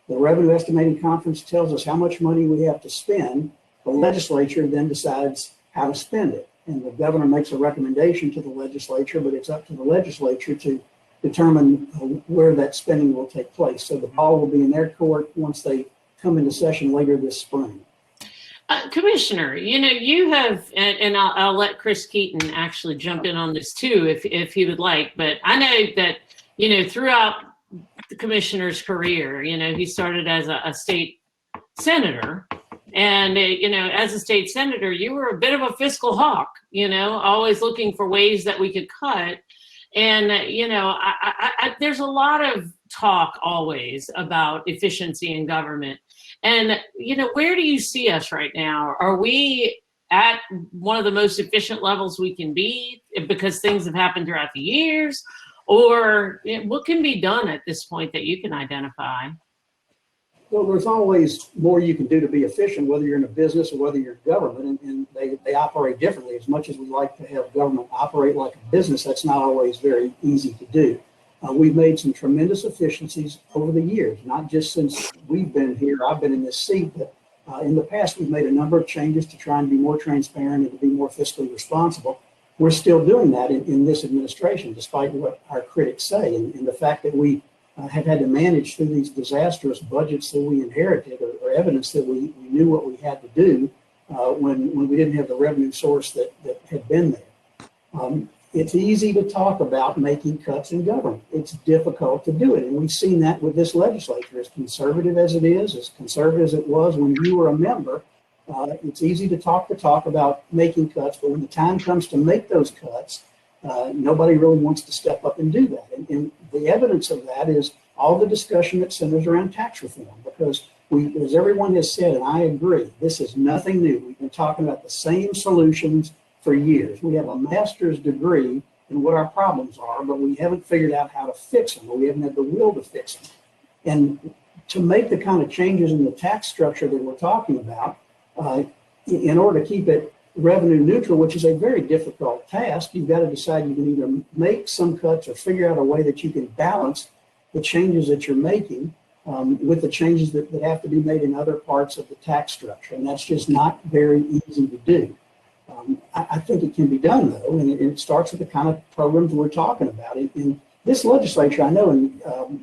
The Revenue Estimating Conference tells us how much money we have to spend. The legislature then decides how to spend it. And the governor makes a recommendation to the legislature, but it's up to the legislature to determine where that spending will take place. So the ball will be in their court once they come into session later this spring. Commissioner, you have, and I'll let Chris Keaton actually jump in on this too, if he would like, but I know that, throughout the commissioner's career, he started as a state senator, and, as a state senator, you were a bit of a fiscal hawk, always looking for ways that we could cut. And, there's a lot of talk always about efficiency in government. And, where do you see us right now? Are we at one of the most efficient levels we can be because things have happened throughout the years? Or what can be done at this point that you can identify? Well, there's always more you can do to be efficient, whether you're in a business or whether you're in government, and they operate differently. As much as we like to have government operate like a business, that's not always very easy to do. We've made some tremendous efficiencies over the years, not just since we've been here. I've been in this seat, but in the past, we've made a number of changes to try and be more transparent and to be more fiscally responsible. We're still doing that in this administration, despite what our critics say. And the fact that we have had to manage through these disastrous budgets that we inherited or evidence that we knew what we had to do when we didn't have the revenue source that had been there. It's easy to talk about making cuts in government. It's difficult to do it. And we've seen that with this legislature, as conservative as it is, as conservative as it was when you were a member. It's easy to talk about making cuts, but when the time comes to make those cuts, nobody really wants to step up and do that. And the evidence of that is all the discussion that centers around tax reform, because as everyone has said, and I agree, this is nothing new. We've been talking about the same solutions for years. We have a master's degree in what our problems are, but we haven't figured out how to fix them, or we haven't had the will to fix them. And to make the kind of changes in the tax structure that we're talking about, in order to keep it revenue neutral, which is a very difficult task, you've got to decide you can either make some cuts or figure out a way that you can balance the changes that you're making with the changes that have to be made in other parts of the tax structure. And that's just not very easy to do. I think it can be done, though, and it starts with the kind of programs we're talking about. In this legislature, I know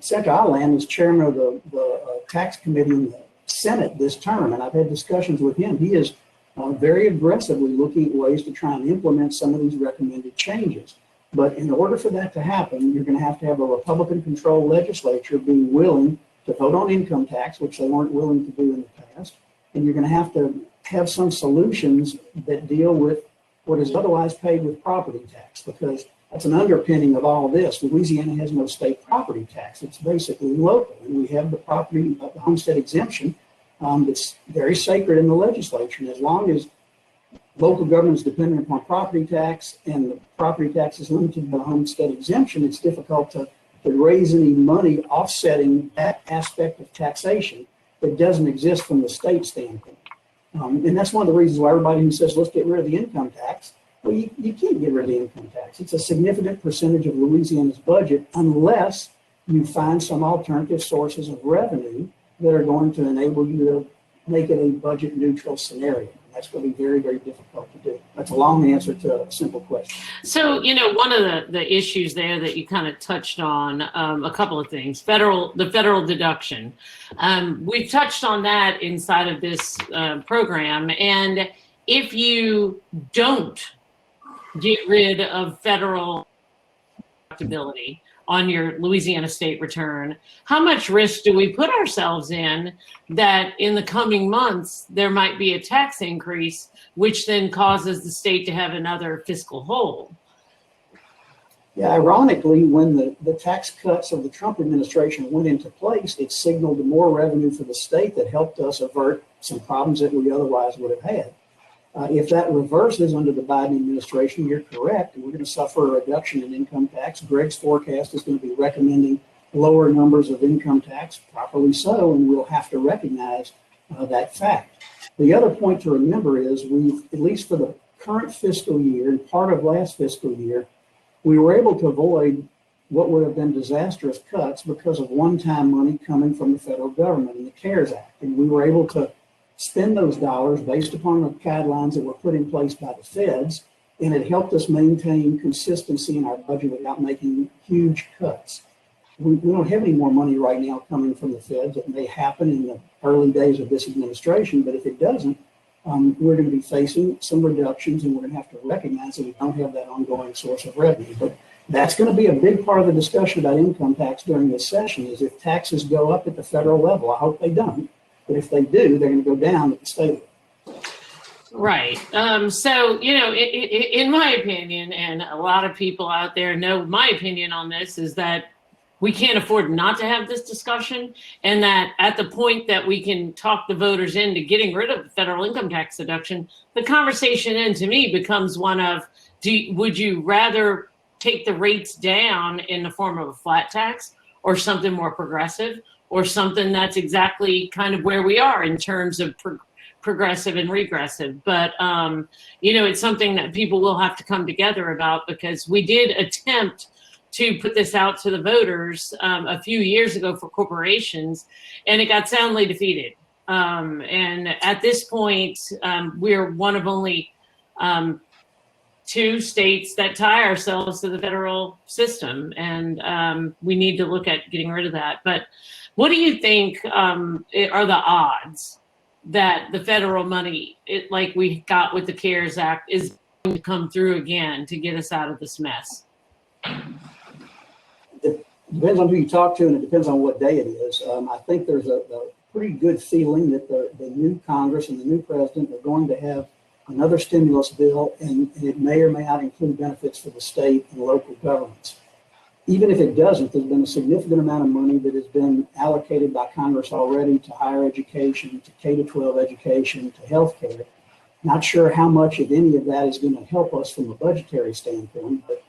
Senator Allen is chairman of the tax committee in the Senate this term, and I've had discussions with him. He is very aggressively looking at ways to try and implement some of these recommended changes. But in order for that to happen, you're going to have a Republican-controlled legislature be willing to vote on income tax, which they weren't willing to do in the past. And you're going to have some solutions that deal with what is otherwise paid with property tax, because that's an underpinning of all this. Louisiana has no state property tax. It's basically local. And we have the homestead exemption that's very sacred in the legislature. And as long as local government is dependent upon property tax and the property tax is limited by the homestead exemption, it's difficult to raise any money offsetting that aspect of taxation that doesn't exist from the state standpoint. And that's one of the reasons why everybody who says, let's get rid of the income tax, well, you can't get rid of the income tax. It's a significant percentage of Louisiana's budget unless you find some alternative sources of revenue that are going to enable you to make it a budget neutral scenario. That's going to be very, very difficult to do. That's a long answer to a simple question. So, one of the issues there that you kind of touched on, a couple of things, the federal deduction. We've touched on that inside of this program. And if you don't get rid of federal deductibility on your Louisiana state return, how much risk do we put ourselves in that in the coming months there might be a tax increase, which then causes the state to have another fiscal hole? Yeah, ironically, when the tax cuts of the Trump administration went into place, it signaled more revenue for the state that helped us avert some problems that we otherwise would have had. If that reverses under the Biden administration, you're correct, and we're going to suffer a reduction in income tax. Greg's forecast is going to be recommending lower numbers of income tax, properly so, and we'll have to recognize that fact. The other point to remember is we've, at least for the current fiscal year and part of last fiscal year, we were able to avoid what would have been disastrous cuts because of one-time money coming from the federal government in the CARES Act. And we were able to spend those dollars based upon the guidelines that were put in place by the feds, and it helped us maintain consistency in our budget without making huge cuts. We don't have any more money right now coming from the feds. It may happen in the early days of this administration, but if it doesn't, we're going to be facing some reductions, and we're going to have to recognize that we don't have that ongoing source of revenue. But that's going to be a big part of the discussion about income tax during this session, is if taxes go up at the federal level. I hope they don't. But if they do, they're going to go down at the state level. Right. So, in my opinion, and a lot of people out there know my opinion on this, is that we can't afford not to have this discussion, and that at the point that we can talk the voters into getting rid of the federal income tax deduction, the conversation then to me becomes one of, would you rather take the rates down in the form of a flat tax or something more progressive? Or something that's exactly kind of where we are in terms of progressive and regressive. But, it's something that people will have to come together about, because we did attempt to put this out to the voters a few years ago for corporations, and it got soundly defeated. And at this point, we're one of only 2 states that tie ourselves to the federal system, and we need to look at getting rid of that. But what do you think are the odds that the federal money, like we got with the CARES Act, is going to come through again to get us out of this mess? It depends on who you talk to, and it depends on what day it is. I think there's a pretty good feeling that the new Congress and the new president are going to have another stimulus bill, and it may or may not include benefits for the state and local governments. Even if it doesn't, there's been a significant amount of money that has been allocated by Congress already to higher education, to K-12 education, to healthcare. Not sure how much, if any, of that is going to help us from a budgetary standpoint, but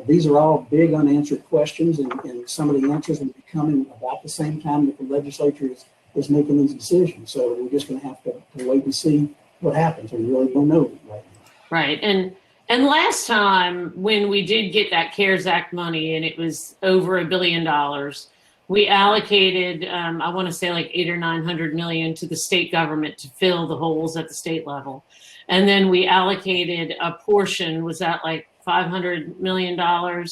these are all big unanswered questions, and some of the answers will be coming about the same time that the legislature is making these decisions. So we're just going to have to wait and see what happens. We really don't know right now. Right. And last time when we did get that CARES Act money and it was over $1 billion, we allocated, I want to say like 800 or 900 million to the state government to fill the holes at the state level. And then we allocated a portion, was that like $500 million to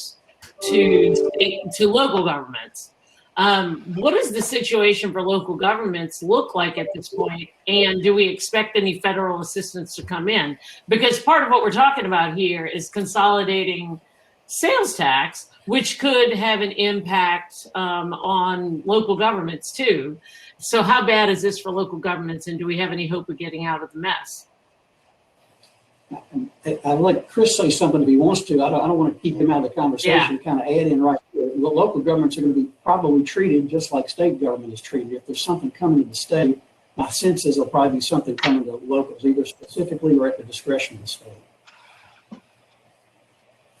local governments. What does the situation for local governments look like at this point? And do we expect any federal assistance to come in? Because part of what we're talking about here is consolidating sales tax, which could have an impact on local governments too. So how bad is this for local governments, and do we have any hope of getting out of the mess? I'd let Chris say something if he wants to. I don't want to keep him out of the conversation. Kind of add in right here. The local governments are going to be probably treated just like state government is treated. If there's something coming to the state, my sense is there'll probably be something coming to locals, either specifically or at the discretion of the state.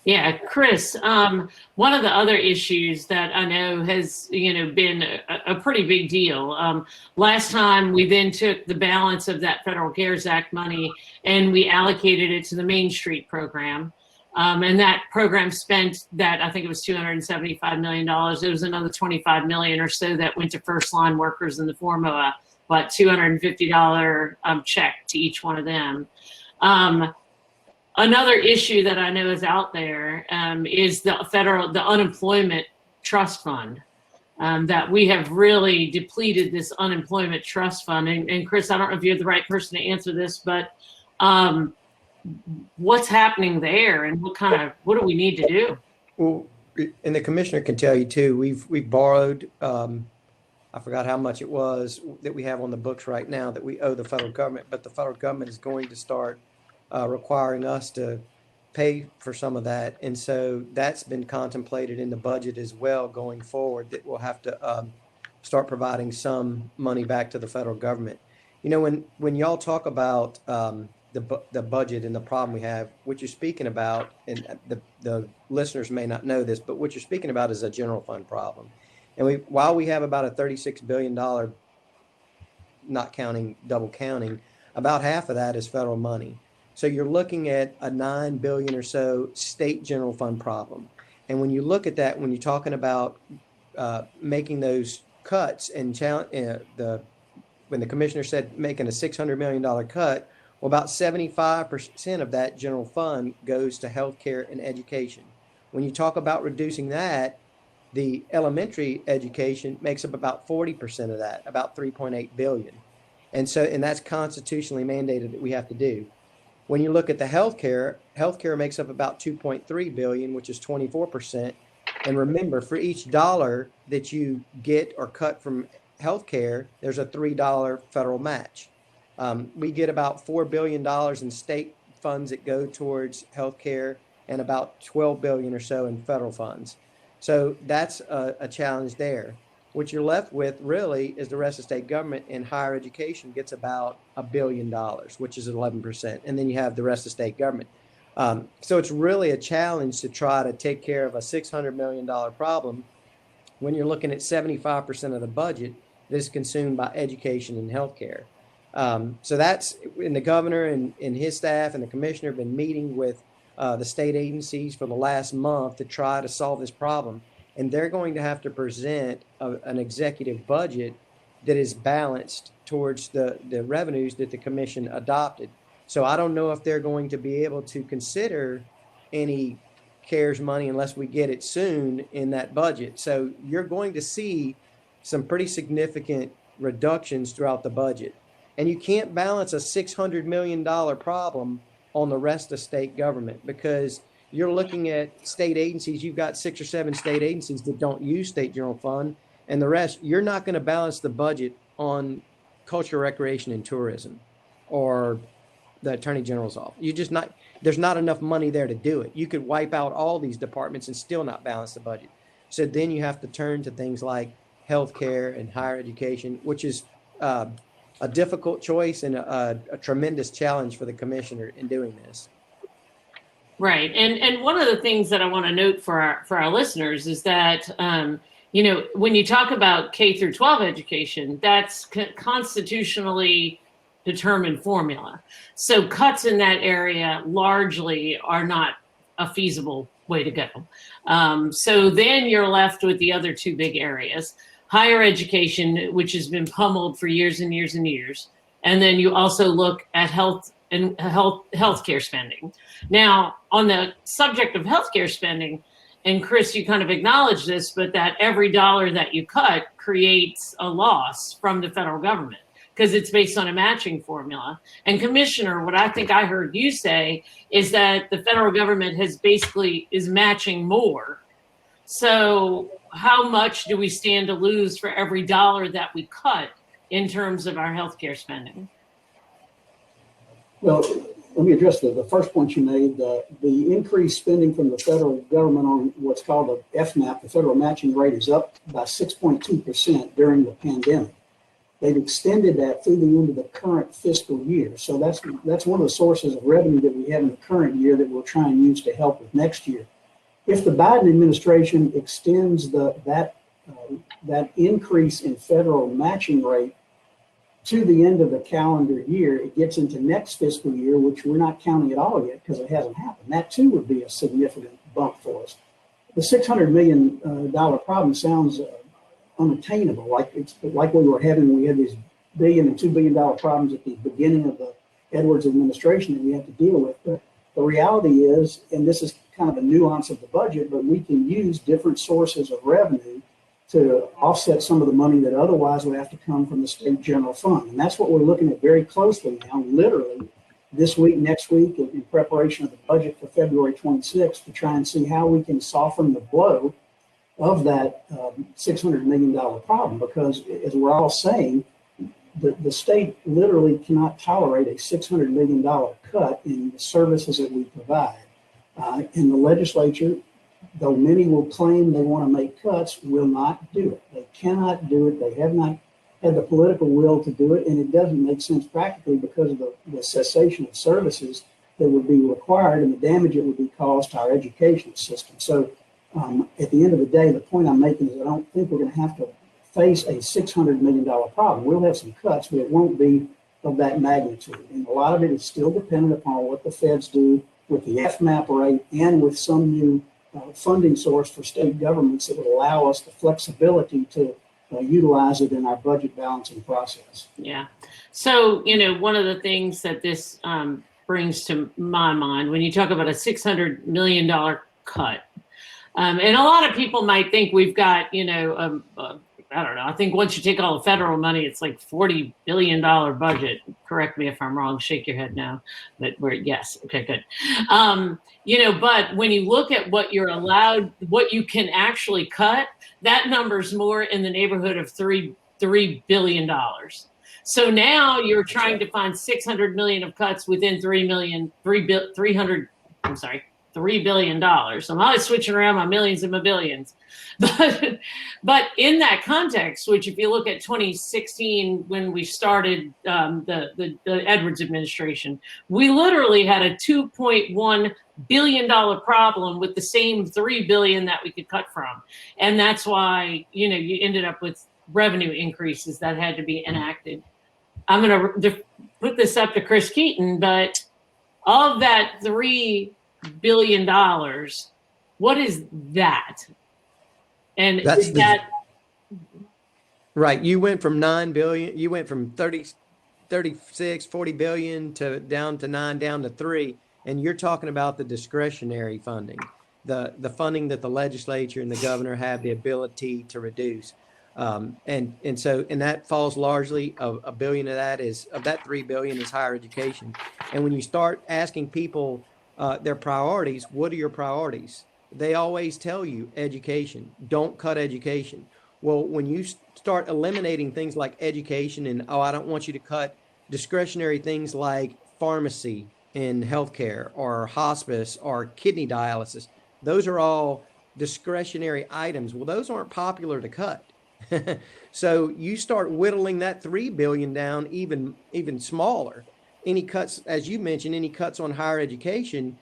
Yeah, Chris, one of the other issues that I know has, been a pretty big deal. Last time we then took the balance of that federal CARES Act money and we allocated it to the Main Street program. And that program spent that, I think it was $275 million. It was another 25 million or so that went to first line workers in the form of a $250 check to each one of them. Another issue that I know is out there is the unemployment trust fund, that we have really depleted this unemployment trust fund. And Chris, I don't know if you're the right person to answer this, but what's happening there, and what do we need to do? Well, and the commissioner can tell you too, we've borrowed, I forgot how much it was that we have on the books right now that we owe the federal government, but the federal government is going to start requiring us to pay for some of that. And so that's been contemplated in the budget as well going forward, that we'll have to start providing some money back to the federal government. When y'all talk about the budget and the problem we have, what you're speaking about, and the listeners may not know this, but what you're speaking about is a general fund problem. And while we have about a $36 billion, not counting double counting, about half of that is federal money. So you're looking at a $9 billion or so state general fund problem. And when you look at that, when you're talking about making those cuts and when the commissioner said making a $600 million cut, well, about 75% of that general fund goes to healthcare and education. When you talk about reducing that, the elementary education makes up about 40% of that, about 3.8 billion. And that's constitutionally mandated that we have to do. When you look at the healthcare makes up about 2.3 billion, which is 24%. And remember, for each dollar that you get or cut from healthcare, there's a $3 federal match. We get about $4 billion in state funds that go towards healthcare and about 12 billion or so in federal funds. So that's a challenge there. What you're left with really is the rest of state government, and higher education gets about $1 billion, which is 11%. And then you have the rest of state government. So it's really a challenge to try to take care of a $600 million problem when you're looking at 75% of the budget that is consumed by education and healthcare. So that's, and the governor and his staff and the commissioner have been meeting with the state agencies for the last month to try to solve this problem. And they're going to have to present an executive budget that is balanced towards the revenues that the commission adopted. So I don't know if they're going to be able to consider any CARES money unless we get it soon in that budget. So you're going to see some pretty significant reductions throughout the budget. And you can't balance a $600 million problem on the rest of state government, because you're looking at state agencies. You've got 6 or 7 state agencies that don't use state general fund, and the rest, you're not going to balance the budget on culture, recreation, and tourism or the attorney general's office. There's not enough money there to do it. You could wipe out all these departments and still not balance the budget. So then you have to turn to things like healthcare and higher education, which is a difficult choice and a tremendous challenge for the commissioner in doing this. Right. And one of the things that I want to note for our listeners is that, you know, when you talk about K through 12 education, that's constitutionally determined formula. So cuts in that area largely are not a feasible way to go. So then you're left with the other two big areas: higher education, which has been pummeled for years and years and years. And then you also look at health and healthcare spending. Now, on the subject of healthcare spending, and Chris, you kind of acknowledge this, but that every dollar that you cut creates a loss from the federal government because it's based on a matching formula. And Commissioner, what I think I heard you say is that the federal government is matching more. So how much do we stand to lose for every dollar that we cut in terms of our healthcare spending? Well, let me address the first point you made. The increased spending from the federal government on what's called the FMAP, the federal matching rate, is up by 6.2% during the pandemic. They've extended that through the end of the current fiscal year. So that's one of the sources of revenue that we have in the current year that we'll try and use to help with next year. If the Biden administration extends that increase in federal matching rate to the end of the calendar year, it gets into next fiscal year, which we're not counting at all yet because it hasn't happened. That too would be a significant bump for us. The $600 million problem sounds unattainable, like we were having. We had these $1 billion and $2 billion problems at the beginning of the Edwards administration that we had to deal with. But the reality is, and this is kind of a nuance of the budget, but we can use different sources of revenue to offset some of the money that otherwise would have to come from the state general fund. And that's what we're looking at very closely now, literally this week, next week, in preparation of the budget for February 26th, to try and see how we can soften the blow of that $600 million problem. Because as we're all saying, the state literally cannot tolerate a $600 million cut in the services that we provide. And the legislature, though many will claim they want to make cuts, will not do it. They cannot do it. They have not had the political will to do it, and it doesn't make sense practically because of the cessation of services that would be required and the damage it would be caused to our education system. So at the end of the day, the point I'm making is I don't think we're going to have to face a $600 million problem. We'll have some cuts, but it won't be of that magnitude. And a lot of it is still dependent upon what the feds do with the FMAP rate and with some new funding source for state governments that would allow us the flexibility to utilize it in our budget balancing process. Yeah. So, you know, one of the things that this brings to my mind when you talk about a $600 million cut, and a lot of people might think we've got, you know, I don't know. I think once you take all the federal money, it's like $40 billion budget. Correct me if I'm wrong. Shake your head now. But yes. Okay, good. You know, but when you look at what you're allowed, what you can actually cut, that number's more in the neighborhood of $3 billion. So now you're trying to find 600 million of cuts within $3 billion. I'm always switching around my millions and my billions. But in that context, which if you look at 2016, when we started the Edwards administration, we literally had a $2.1 billion problem with the same $3 billion that we could cut from. And that's why, you know, you ended up with revenue increases that had to be enacted. I'm going to put this up to Chris Keaton, but of that $3 billion, what is that? And That's is that right? You went from 9 billion, you went from 36, 40 billion to down to 9, down to 3, and you're talking about the discretionary funding, the funding that the legislature and the governor have the ability to reduce. And that falls largely of $1 billion of that 3 billion is higher education. And when you start asking people their priorities, what are your priorities? They always tell you education. Don't cut education. Well, when you start eliminating things like education and, I don't want you to cut discretionary things like pharmacy and healthcare or hospice or kidney dialysis, those are all discretionary items. Well, those aren't popular to cut. So you start whittling that 3 billion down even smaller. Any cuts, as you mentioned, any cuts on higher education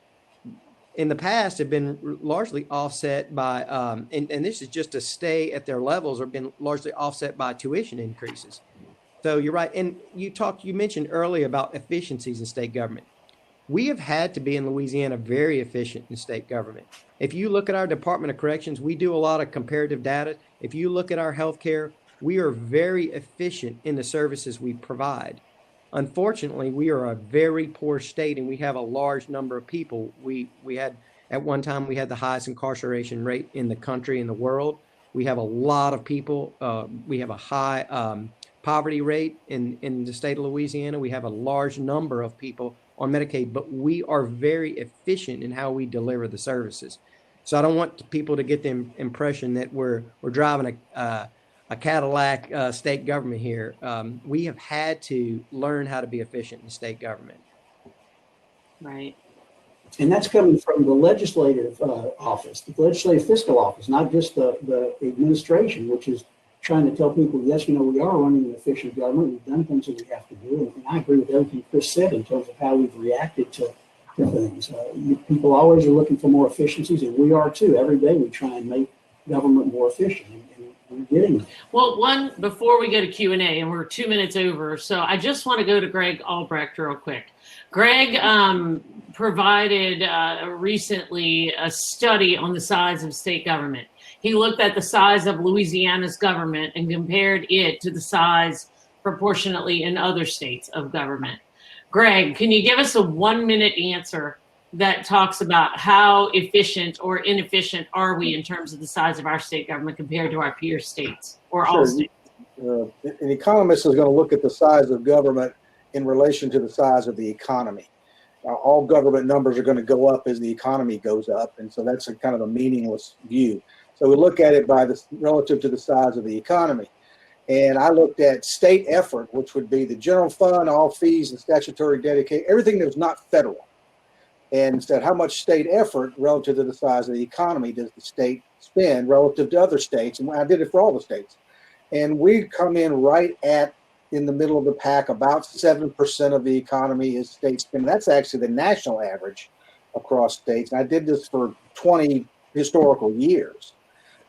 in the past have been largely offset by, and this is just to stay at their levels, or been largely offset by tuition increases. So you're right. And you mentioned earlier about efficiencies in state government. We have had to be in Louisiana very efficient in state government. If you look at our Department of Corrections, we do a lot of comparative data. If you look at our healthcare, we are very efficient in the services we provide. Unfortunately, we are a very poor state, and we have a large number of people. We had, at one time, we had the highest incarceration rate in the country, in the world. We have a lot of people. We have a high poverty rate in the state of Louisiana. We have a large number of people on Medicaid, but we are very efficient in how we deliver the services. So I don't want people to get the impression that we're driving a Cadillac state government here. We have had to learn how to be efficient in state government. Right. And that's coming from the legislative office, the legislative fiscal office, not just the administration, which is trying to tell people, yes, we are running an efficient government. We've done things that we have to do. And I agree with everything Chris said in terms of how we've reacted to things. People always are looking for more efficiencies, and we are too. Every day we try and make government more efficient, and we're getting there. Well, before we go to Q&A, and we're 2 minutes over, so I just want to go to Greg Albrecht real quick. Greg provided recently a study on the size of state government. He looked at the size of Louisiana's government and compared it to the size proportionately in other states of government. Greg, can you give us a 1-minute answer that talks about how efficient or inefficient are we in terms of the size of our state government compared to our peer states or all states? An economist is going to look at the size of government in relation to the size of the economy. All government numbers are going to go up as the economy goes up, and so that's a kind of a meaningless view. So we look at it relative to the size of the economy. And I looked at state effort, which would be the general fund, all fees and statutory dedication, everything that was not federal, and said how much state effort relative to the size of the economy does the state spend relative to other states. And I did it for all the states. And we come in right in the middle of the pack. About 7% of the economy is state spending. That's actually the national average across states. And I did this for 20 historical years.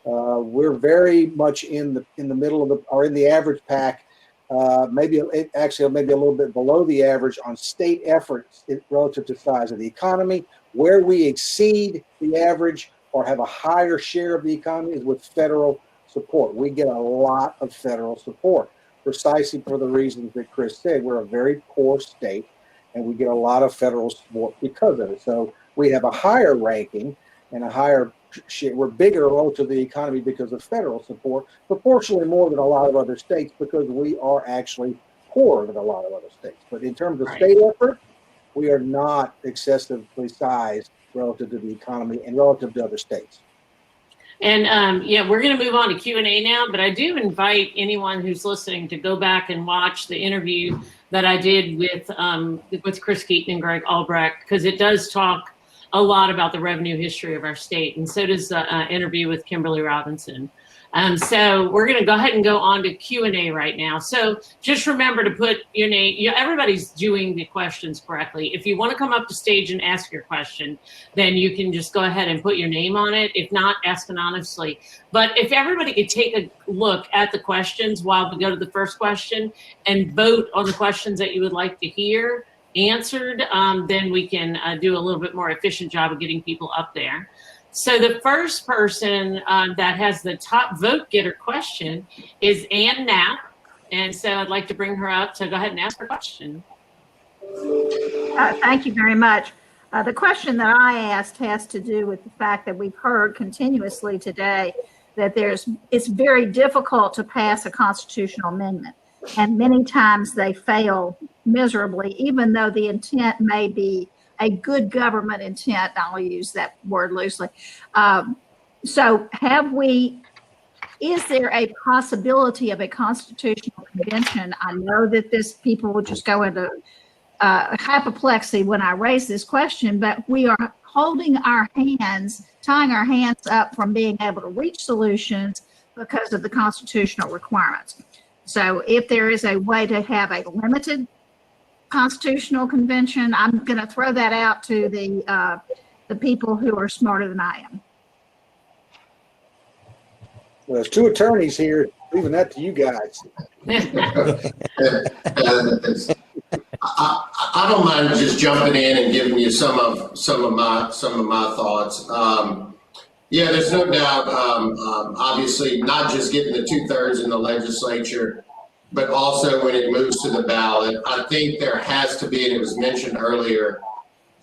We're very much in the middle of or in the average pack, maybe a little bit below the average on state efforts relative to size of the economy. Where we exceed the average or have a higher share of the economy is with federal support. We get a lot of federal support, precisely for the reasons that Chris said. We're a very poor state, and we get a lot of federal support because of it. So we have a higher ranking and a higher share. We're bigger relative to the economy because of federal support, proportionally more than a lot of other states, because we are actually poorer than a lot of other states. But in terms of state effort, we are not excessively sized relative to the economy and relative to other states. And we're going to move on to Q&A now, but I do invite anyone who's listening to go back and watch the interview that I did with Chris Keaton and Greg Albrecht, because it does talk a lot about the revenue history of our state, and so does the interview with Kimberly Robinson. So we're going to go ahead and go on to Q&A right now. So just remember to put your name. Everybody's doing the questions correctly. If you want to come up to stage and ask your question, then you can just go ahead and put your name on it. If not, ask anonymously. But if everybody could take a look at the questions while we go to the first question and vote on the questions that you would like to hear answered, then we can do a little bit more efficient job of getting people up there. So the first person that has the top vote getter question is Ann Knapp. And so I'd like to bring her up to go ahead and ask her question. Thank you very much. The question that I asked has to do with the fact that we've heard continuously today that it's very difficult to pass a constitutional amendment. And many times they fail miserably, even though the intent may be a good government intent. I'll use that word loosely. So is there a possibility of a constitutional convention? I know that people will just go into apoplexy when I raise this question, but we are tying our hands up from being able to reach solutions because of the constitutional requirements. So if there is a way to have a limited constitutional convention, I'm going to throw that out to the people who are smarter than I am. Well, there's two attorneys here, leaving that to you guys. I don't mind just jumping in and giving you some of my thoughts. Yeah, there's no doubt. Obviously, not just getting the 2/3 in the legislature, but also when it moves to the ballot. I think there has to be, and it was mentioned earlier,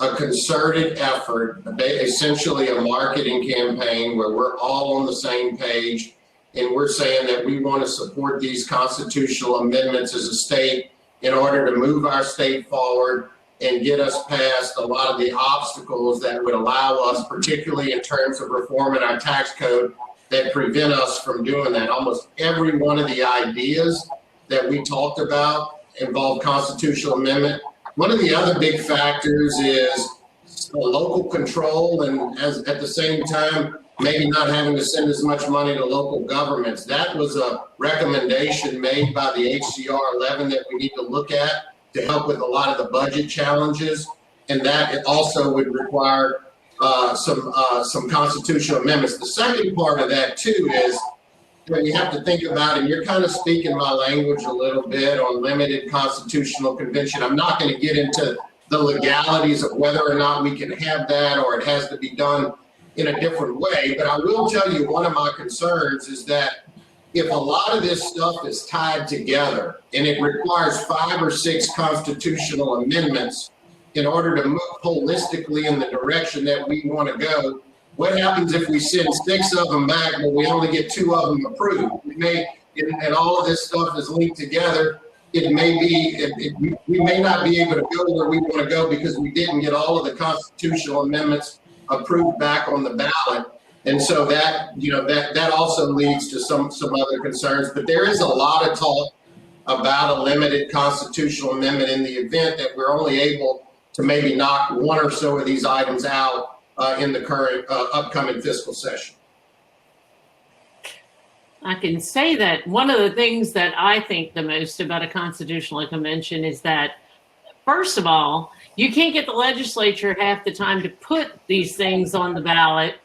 a concerted effort, essentially a marketing campaign where we're all on the same page, and we're saying that we want to support these constitutional amendments as a state in order to move our state forward and get us past a lot of the obstacles that would allow us, particularly in terms of reforming our tax code, that prevent us from doing that. Almost every one of the ideas that we talked about involve constitutional amendment. One of the other big factors is local control, and at the same time, maybe not having to send as much money to local governments. That was a recommendation made by the HCR 11 that we need to look at to help with a lot of the budget challenges. And that it also would require some constitutional amendments. The second part of that too is when you have to think about, and you're kind of speaking my language a little bit on limited constitutional convention. I'm not going to get into the legalities of whether or not we can have that or it has to be done in a different way. But I will tell you, one of my concerns is that if a lot of this stuff is tied together and it requires 5 or 6 constitutional amendments in order to move holistically in the direction that we want to go, what happens if we send 6 of them back, but we only get 2 of them approved? We may, and all of this stuff is linked together. It may be, we may not be able to go where we want to go because we didn't get all of the constitutional amendments approved back on the ballot. And so that, that also leads to some other concerns. But there is a lot of talk about a limited constitutional amendment in the event that we're only able to maybe knock 1 or so of these items out in the current upcoming fiscal session. I can say that one of the things that I think the most about a constitutional convention is that, first of all, you can't get the legislature half the time to put these things on the ballot,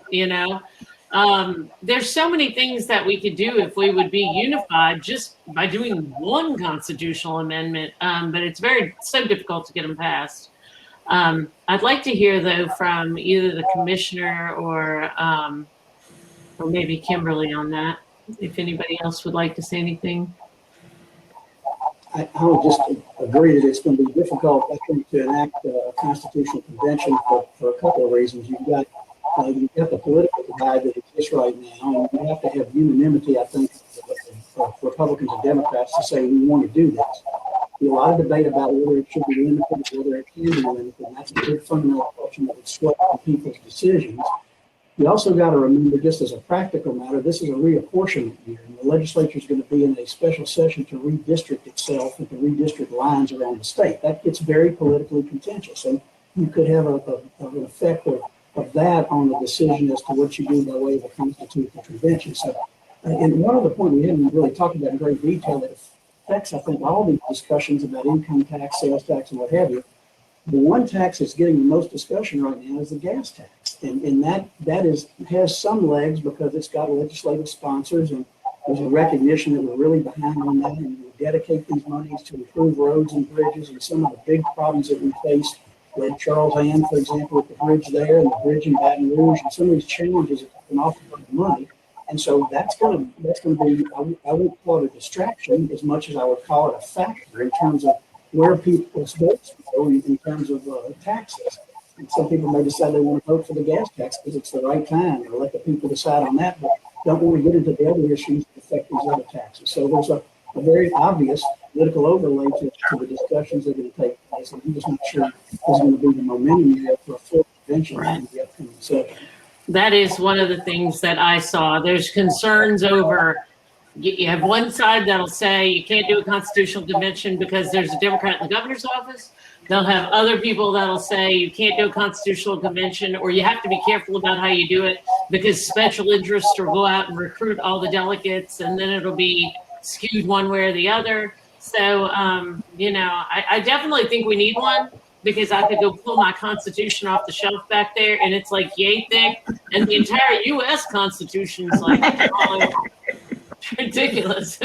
There's so many things that we could do if we would be unified just by doing 1 constitutional amendment, but it's so difficult to get them passed. I'd like to hear, though, from either the commissioner or maybe Kimberly on that, if anybody else would like to say anything. I would just agree that it's going to be difficult, I think, to enact a constitutional convention for a couple of reasons. You've got the political divide that exists right now, and you have to have unanimity, I think, for Republicans and Democrats to say we want to do this. There's a lot of debate about whether it should be limited or whether it can be limited, and that's a big fundamental question that would sway people's decisions. You also got to remember, just as a practical matter, this is a reapportionment year, and the legislature is going to be in a special session to redistrict itself and to redistrict lines around the state. That gets very politically contentious, and you could have an effect of that on the decision as to what you do by way of a constitutional convention. So, and one other point we haven't really talked about in great detail that affects, I think, all these discussions about income tax, sales tax, and what have you. The one tax that's getting the most discussion right now is the gas tax, and that has some legs because it's got legislative sponsors, and there's a recognition that we're really behind on that, and we dedicate these monies to improve roads and bridges and some of the big problems that we face, like Charles Ann, for example, with the bridge there and the bridge in Baton Rouge, and some of these challenges that an awful lot of money. And so that's going to be, I won't call it a distraction as much as I would call it a factor in terms of where people's votes go in terms of taxes. And some people may decide they want to vote for the gas tax because it's the right time, or let the people decide on that, but don't want to get into the other issues that affect these other taxes. So there's a very obvious political overlay to the discussions that are going to take place. And I'm just not sure there's going to be the momentum there for a full convention in the upcoming session. That is one of the things that I saw. There's concerns over, you have one side that'll say you can't do a constitutional convention because there's a Democrat in the governor's office. They'll have other people that'll say you can't do a constitutional convention, or you have to be careful about how you do it because special interests will go out and recruit all the delegates, and then it'll be skewed one way or the other. So, you know, I definitely think we need one, because I could go pull my Constitution off the shelf back there, and it's like yay thick, and the entire U.S. Constitution is like ridiculous.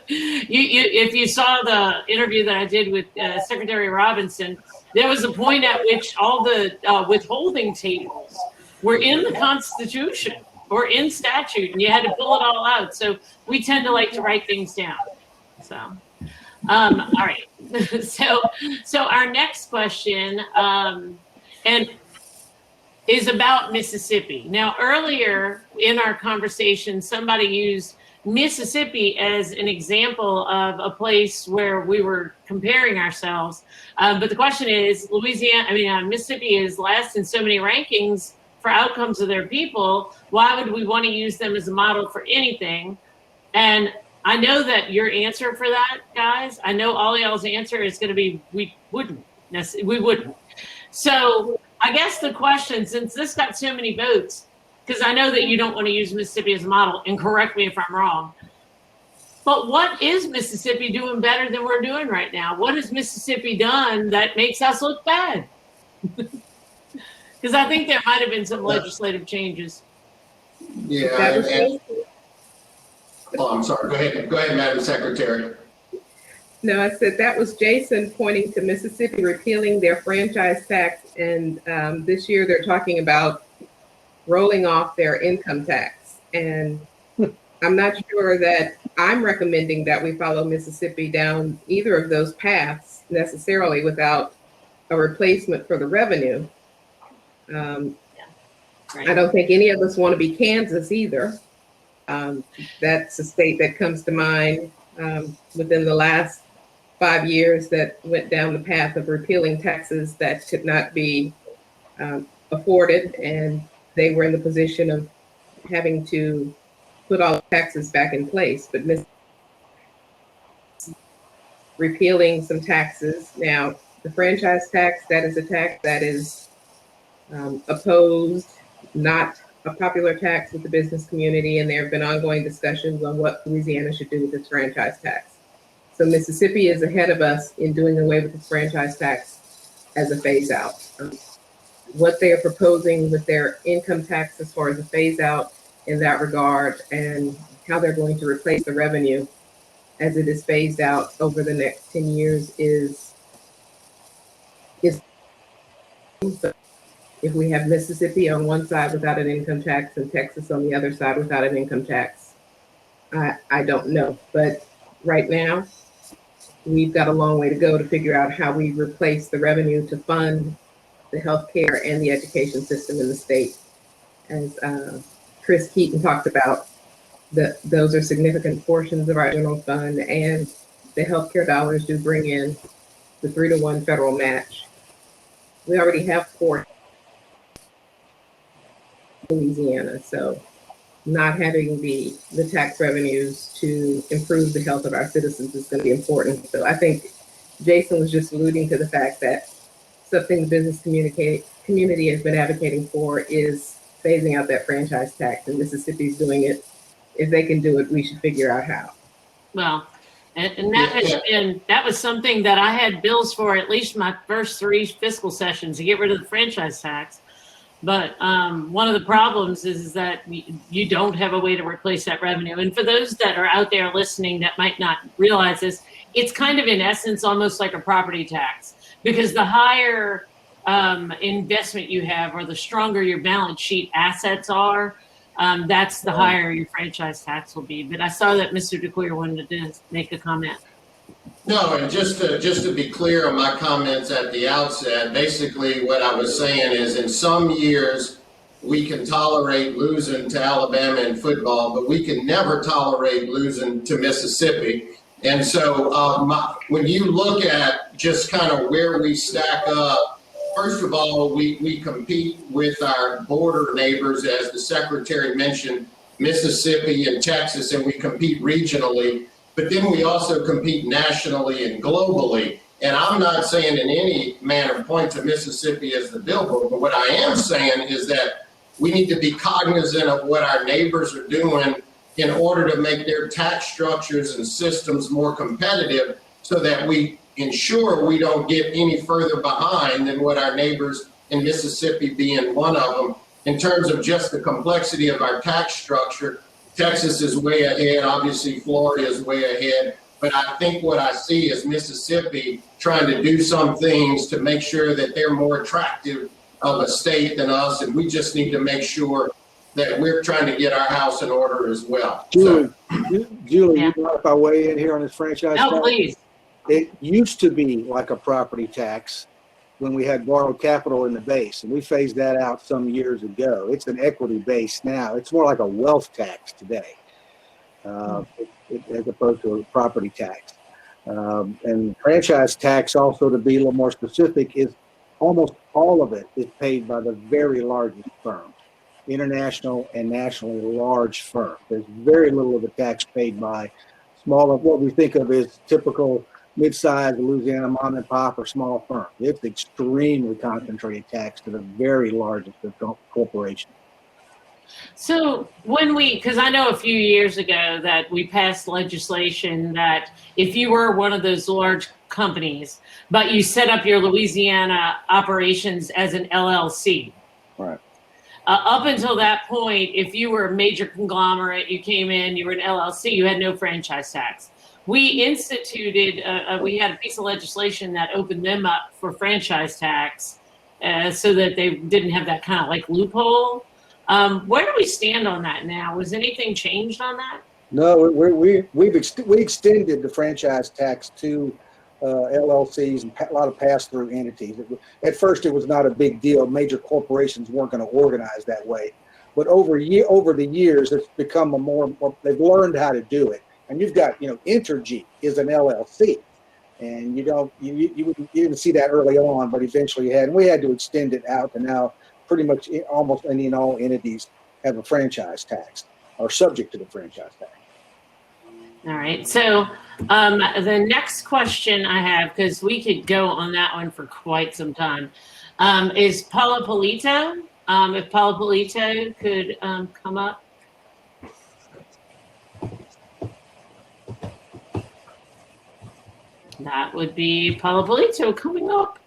If you saw the interview that I did with Secretary Robinson, there was a point at which all the withholding tables were in the Constitution or in statute, and you had to pull it all out. So we tend to like to write things down. So, all right. So our next question and is about Mississippi. Now, earlier in our conversation, somebody used Mississippi as an example of a place where we were comparing ourselves. But the question is, Mississippi is last in so many rankings for outcomes of their people. Why would we want to use them as a model for anything? And I know that your answer for that, guys, I know all y'all's answer is going to be, we wouldn't. So I guess the question, since this got so many votes, because I know that you don't want to use Mississippi as a model, and correct me if I'm wrong, but what is Mississippi doing better than we're doing right now? What has Mississippi done that makes us look bad? Because I think there might have been some legislative changes. Yeah. I'm sorry. Go ahead, Madam Secretary. No, I said that was Jason pointing to Mississippi repealing their franchise tax, and this year they're talking about rolling off their income tax. And I'm not sure that I'm recommending that we follow Mississippi down either of those paths necessarily without a replacement for the revenue. I don't think any of us want to be Kansas either. That's a state that comes to mind within the last 5 years that went down the path of repealing taxes that could not be afforded, and they were in the position of having to put all the taxes back in place, but repealing some taxes. Now, the franchise tax, that is a tax that is opposed, not a popular tax with the business community, and there have been ongoing discussions on what Louisiana should do with its franchise tax. So Mississippi is ahead of us in doing away with the franchise tax as a phase out. What they are proposing with their income tax as far as a phase out in that regard, and how they're going to replace the revenue as it is phased out over the next 10 years is if we have Mississippi on one side without an income tax and Texas on the other side without an income tax, I don't know. But right now, we've got a long way to go to figure out how we replace the revenue to fund the healthcare and the education system in the state. As Chris Keaton talked about, those are significant portions of our general fund, and the healthcare dollars do bring in the 3-to-1 federal match. We already have 4 Louisiana, so not having the tax revenues to improve the health of our citizens is going to be important. So I think Jason was just alluding to the fact that something the business community has been advocating for is phasing out that franchise tax, and Mississippi's doing it. If they can do it, we should figure out how. Well, and that was something that I had bills for at least my first 3 fiscal sessions, to get rid of the franchise tax. But one of the problems is that you don't have a way to replace that revenue. And for those that are out there listening that might not realize this, it's kind of in essence almost like a property tax, because the higher investment you have, or the stronger your balance sheet assets are, that's the higher your franchise tax will be. But I saw that Mr. DeCoyer wanted to make a comment. No, and just to be clear on my comments at the outset, basically what I was saying is in some years we can tolerate losing to Alabama in football, but we can never tolerate losing to Mississippi. And so when you look at just kind of where we stack up, first of all, we compete with our border neighbors, as the Secretary mentioned, Mississippi and Texas, and we compete regionally. But then we also compete nationally and globally. And I'm not saying in any manner point to Mississippi as the billboard, but what I am saying is that we need to be cognizant of what our neighbors are doing in order to make their tax structures and systems more competitive so that we ensure we don't get any further behind than what our neighbors in Mississippi being one of them. In terms of just the complexity of our tax structure, Texas is way ahead. Obviously, Florida is way ahead. But I think what I see is Mississippi trying to do some things to make sure that they're more attractive of a state than us. And we just need to make sure that we're trying to get our house in order as well. Julie, Yeah. you know if I weigh in here on this franchise No, tax? please. It used to be like a property tax when we had borrowed capital in the base, and we phased that out some years ago. It's an equity base now. It's more like a wealth tax today, as opposed to a property tax. And franchise tax, also to be a little more specific, is almost all of it is paid by the very largest firms, international and nationally large firms. There's very little of the tax paid by smaller, what we think of as typical mid-sized Louisiana mom and pop or small firms. It's extremely concentrated tax to the very largest of corporations. So because I know a few years ago that we passed legislation that if you were one of those large companies, but you set up your Louisiana operations as an LLC. Right. Up until that point, if you were a major conglomerate, you came in, you were an LLC, you had no franchise tax. We instituted, we had a piece of legislation that opened them up for franchise tax so that they didn't have that kind of like loophole. Where do we stand on that now? Was anything changed on that? No, we extended the franchise tax to LLCs and a lot of pass-through entities. At first, it was not a big deal. Major corporations weren't going to organize that way, but over the years, it's become they've learned how to do it. And you've got, Entergy is an LLC, and you didn't see that early on, but eventually you had, and we had to extend it out to now pretty much almost any and all entities have a franchise tax or subject to the franchise tax. All right. So the next question I have, because we could go on that one for quite some time, is Paula Polito. If Paula Polito could come up. That would be Paula Polito coming up.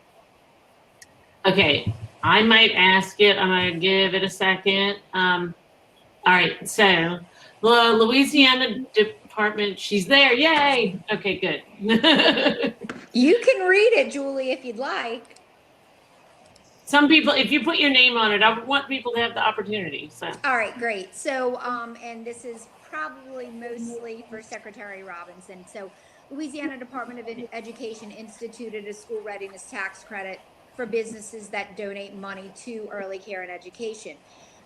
Okay. I might ask it. I'm going to give it a second. All right. So the Louisiana Department, she's there. Yay. Okay, good. You can read it, Julie, if you'd like. Some people, if you put your name on it, I want people to have the opportunity. So. All right, great. So, and this is probably mostly for Secretary Robinson. So Louisiana Department of Education instituted a school readiness tax credit for businesses that donate money to early care and education.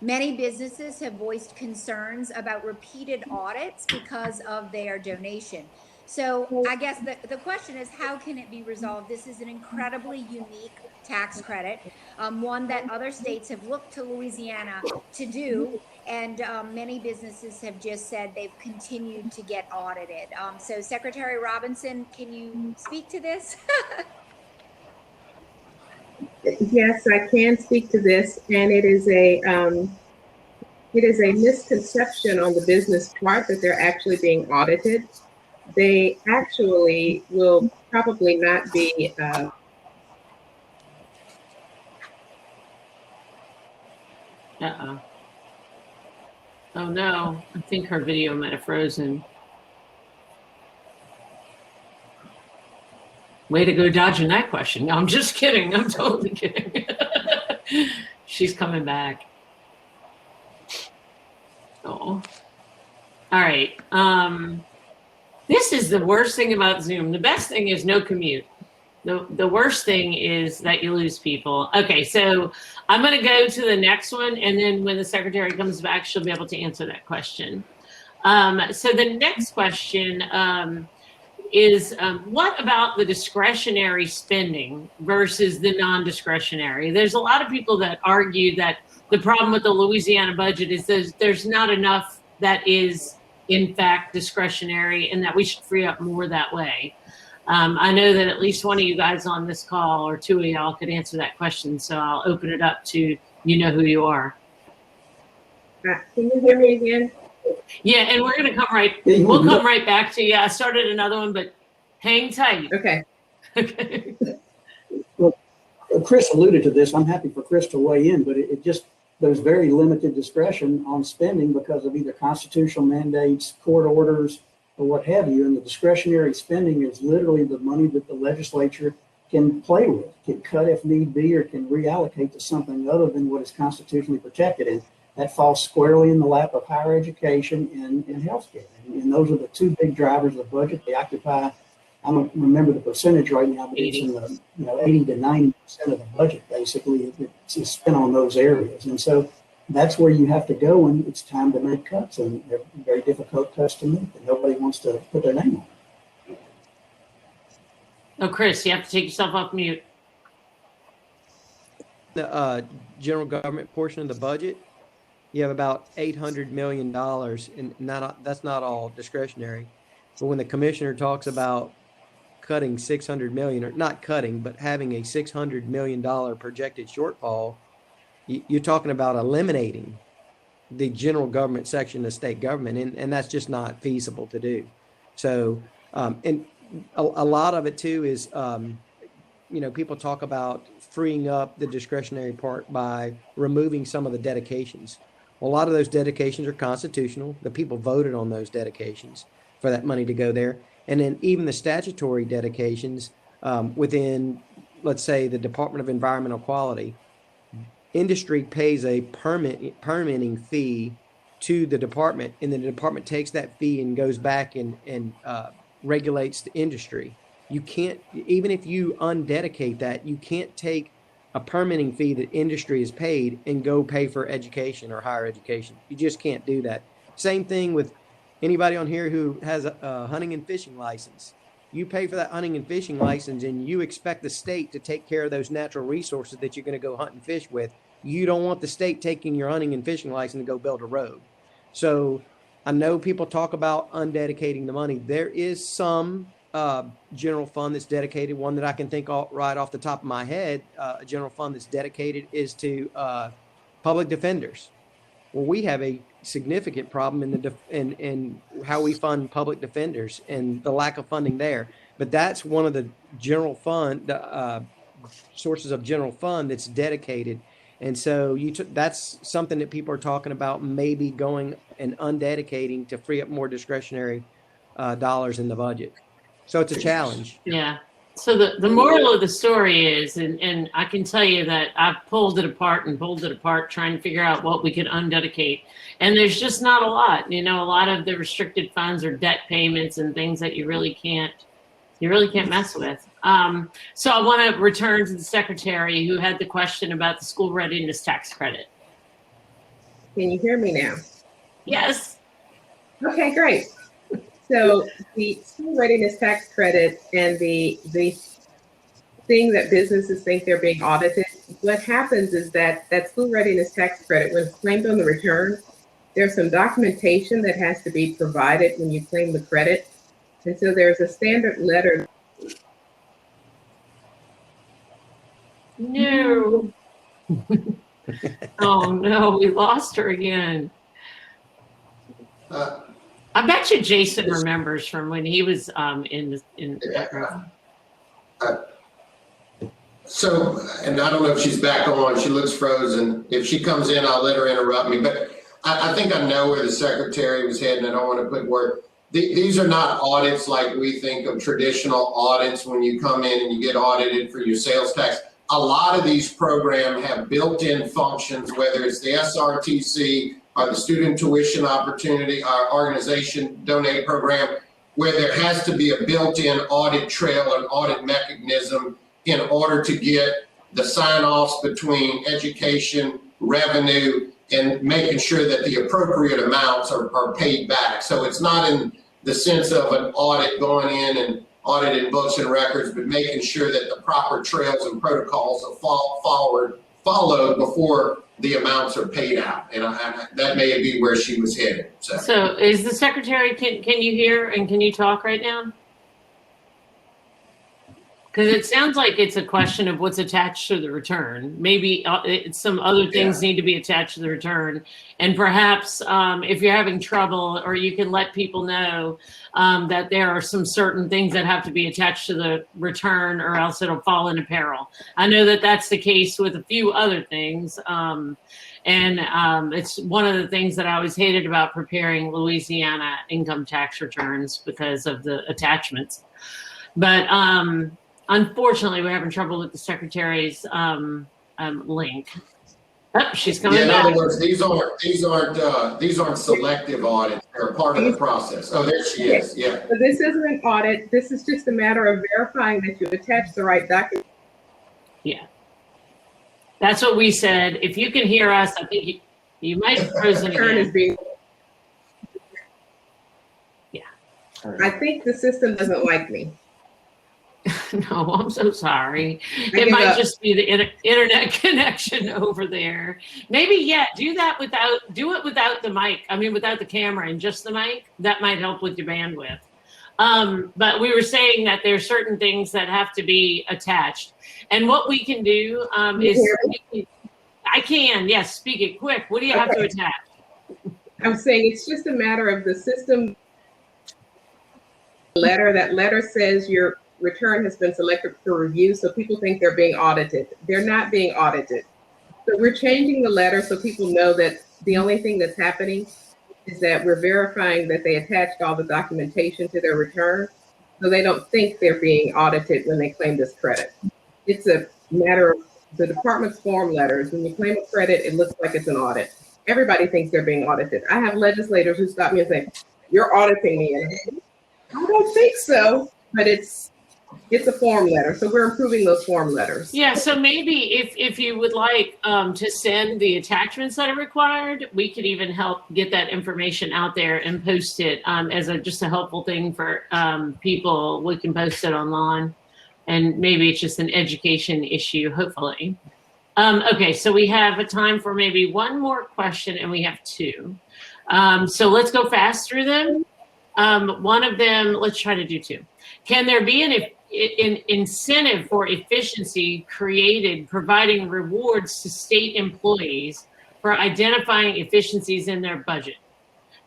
Many businesses have voiced concerns about repeated audits because of their donation. So I guess the question is, how can it be resolved? This is an incredibly unique tax credit, one that other states have looked to Louisiana to do, and many businesses have just said they've continued to get audited. So Secretary Robinson, can you speak to this? Yes, I can speak to this, and it is a misconception on the business part that they're actually being audited. They actually will probably not be. Oh no, I think her video might have frozen. Way to go dodging that question. No, I'm just kidding. I'm totally kidding. She's coming back. Oh. All right. This is the worst thing about Zoom. The best thing is no commute. The worst thing is that you lose people. Okay, so I'm going to go to the next one, and then when the secretary comes back, she'll be able to answer that question. So the next question is what about the discretionary spending versus the non-discretionary? There's a lot of people that argue that the problem with the Louisiana budget is there's not enough that is in fact discretionary and that we should free up more that way. I know that at least one of you guys on this call or two of y'all could answer that question. So I'll open it up to you know who you are. Can you hear me again? Yeah, and we're gonna come right. Yeah, We'll come right back to you. I started another one, but hang tight. Okay. Okay. Chris alluded to this. I'm happy for Chris to weigh in, but it just, there's very limited discretion on spending because of either constitutional mandates, court orders, or what have you. And the discretionary spending is literally the money that the legislature can play with, can cut if need be, or can reallocate to something other than what is constitutionally protected. And that falls squarely in the lap of higher education and healthcare. And those are the two big drivers of the budget. They occupy, I don't remember the percentage right now, but it's in the 80 to 90% of the budget, basically, it's spent on those areas. And so that's where you have to go when it's time to make cuts, and they're very difficult cuts to make, and nobody wants to put their name on it. Oh, Chris, you have to take yourself off mute. The general government portion of the budget, you have about $800 million, and that's not all discretionary. But when the commissioner talks about cutting 600 million, or not cutting, but having a $600 million projected shortfall, you're talking about eliminating the general government section of state government, and that's just not feasible to do. So, and a lot of it too is, people talk about freeing up the discretionary part by removing some of the dedications. Well, a lot of those dedications are constitutional. The people voted on those dedications for that money to go there. And then even the statutory dedications within, let's say, the Department of Environmental Quality, industry pays a permitting fee to the department, and then the department takes that fee and goes back and regulates the industry. You can't, even if you undedicate that, you can't take a permitting fee that industry is paid and go pay for education or higher education. You just can't do that. Same thing with anybody on here who has a hunting and fishing license. You pay for that hunting and fishing license, and you expect the state to take care of those natural resources that you're going to go hunt and fish with. You don't want the state taking your hunting and fishing license to go build a road. So I know people talk about undedicating the money. There is some general fund that's dedicated. One that I can think right off the top of my head, a general fund that's dedicated is to public defenders. Well, we have a significant problem in how we fund public defenders and the lack of funding there. But that's one of the general fund sources of general fund that's dedicated. And so that's something that people are talking about, maybe going and undedicating to free up more discretionary dollars in the budget. So it's a challenge. Yeah. So the moral of the story is, and I can tell you that I've pulled it apart trying to figure out what we could undedicate. And there's just not a lot. A lot of the restricted funds are debt payments and things that you really can't mess with. So I want to return to the secretary who had the question about the school readiness tax credit. Can you hear me now? Yes. Okay, great. So the school readiness tax credit and the thing that businesses think they're being audited, what happens is that school readiness tax credit, when it's claimed on the return, there's some documentation that has to be provided when you claim the credit. And so there's a standard letter. No. Oh no, we lost her again. I bet you Jason remembers from when he was in. So, and I don't know if she's back on. She looks frozen. If she comes in, I'll let her interrupt me. But I think I know where the secretary was heading. I don't want to put word. These are not audits like we think of traditional audits when you come in and you get audited for your sales tax. A lot of these programs have built-in functions, whether it's the SRTC or the Student Tuition Opportunity Organization Donate Program, where there has to be a built-in audit trail and audit mechanism in order to get the sign-offs between education, revenue, and making sure that the appropriate amounts are paid back. So it's not in the sense of an audit going in and auditing books and records, but making sure that the proper trails and protocols are followed before the amounts are paid out. And that may be where she was headed. So is the secretary, can you hear and can you talk right now? Because it sounds like it's a question of what's attached to the return. Maybe some other things need to be attached to the return. And perhaps if you're having trouble, or you can let people know that there are some certain things that have to be attached to the return, or else it'll fall into peril. I know that that's the case with a few other things. It's one of the things that I always hated about preparing Louisiana income tax returns because of the attachments. But unfortunately, we're having trouble with the secretary's link. Oh, she's coming in back. other words, these aren't selective audits. They're part of the process. Oh, there she is. Yeah. So this isn't an audit. This is just a matter of verifying that you attach the right document. Yeah. That's what we said. If you can hear us, I think you might have frozen Return is again. being. Yeah. I think the system doesn't like me. No, I'm so sorry. I It give might up. just be the internet connection over there. Maybe, yeah, do it without the mic. I mean, without the camera and just the mic. That might help with your bandwidth. But we were saying that there are certain things that have to be attached. And what we can do I can, yes, speak it quick. What do you have to attach? I'm saying it's just a matter of the system letter. That letter says your return has been selected for review, so people think they're being audited. They're not being audited. So we're changing the letter so people know that the only thing that's happening is that we're verifying that they attached all the documentation to their return, so they don't think they're being audited when they claim this credit. It's a matter of the department's form letters. When you claim a credit, it looks like it's an audit. Everybody thinks they're being audited. I have legislators who stop me and say, "You're auditing me." And I don't think so, but it's a form letter. So we're improving those form letters. Yeah, so maybe if you would like to send the attachments that are required, we could even help get that information out there and post it as just a helpful thing for people. We can post it online, and maybe it's just an education issue, hopefully. Okay, so we have a time for maybe one more question, and we have two. So let's go fast through them. One of them, let's try to do two. Can there be an incentive for efficiency created providing rewards to state employees for identifying efficiencies in their budget?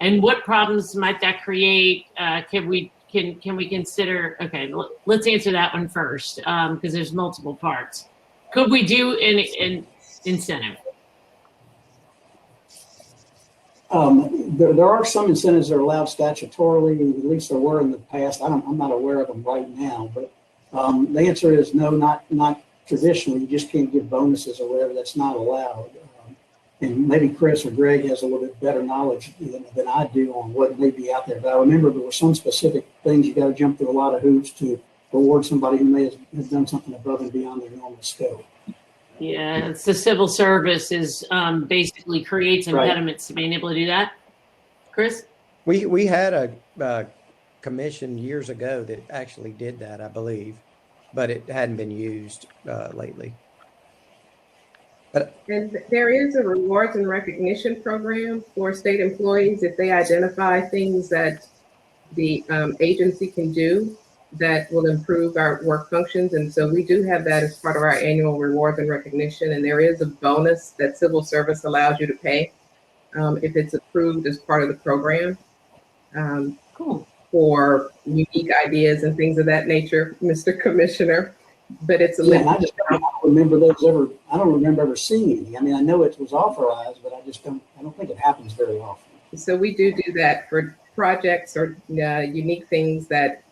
And what problems might that create? Can we consider? Okay, let's answer that one first because there's multiple parts. Could we do an incentive? There are some incentives that are allowed statutorily, at least there were in the past. I'm not aware of them right now, but the answer is no, not traditionally. You just can't give bonuses or whatever. That's not allowed. And maybe Chris or Greg has a little bit better knowledge than I do on what may be out there. But I remember there were some specific things you got to jump through a lot of hoops to reward somebody who may have done something above and beyond their normal scope. Yeah, it's the civil service is basically creates impediments to being able to do that. Chris? We had a commission years ago that actually did that, I believe, but it hadn't been used lately. And there is a rewards and recognition program for state employees if they identify things that the agency can do that will improve our work functions. And so we do have that as part of our annual rewards and recognition. And there is a bonus that civil service allows you to pay if it's approved as part of the program. Cool. For unique ideas and things of that nature, Mr. Commissioner. But it's a limited. I don't remember ever seeing any. I mean, I know it was authorized, but I don't think it happens very often. So we do that for projects or unique things that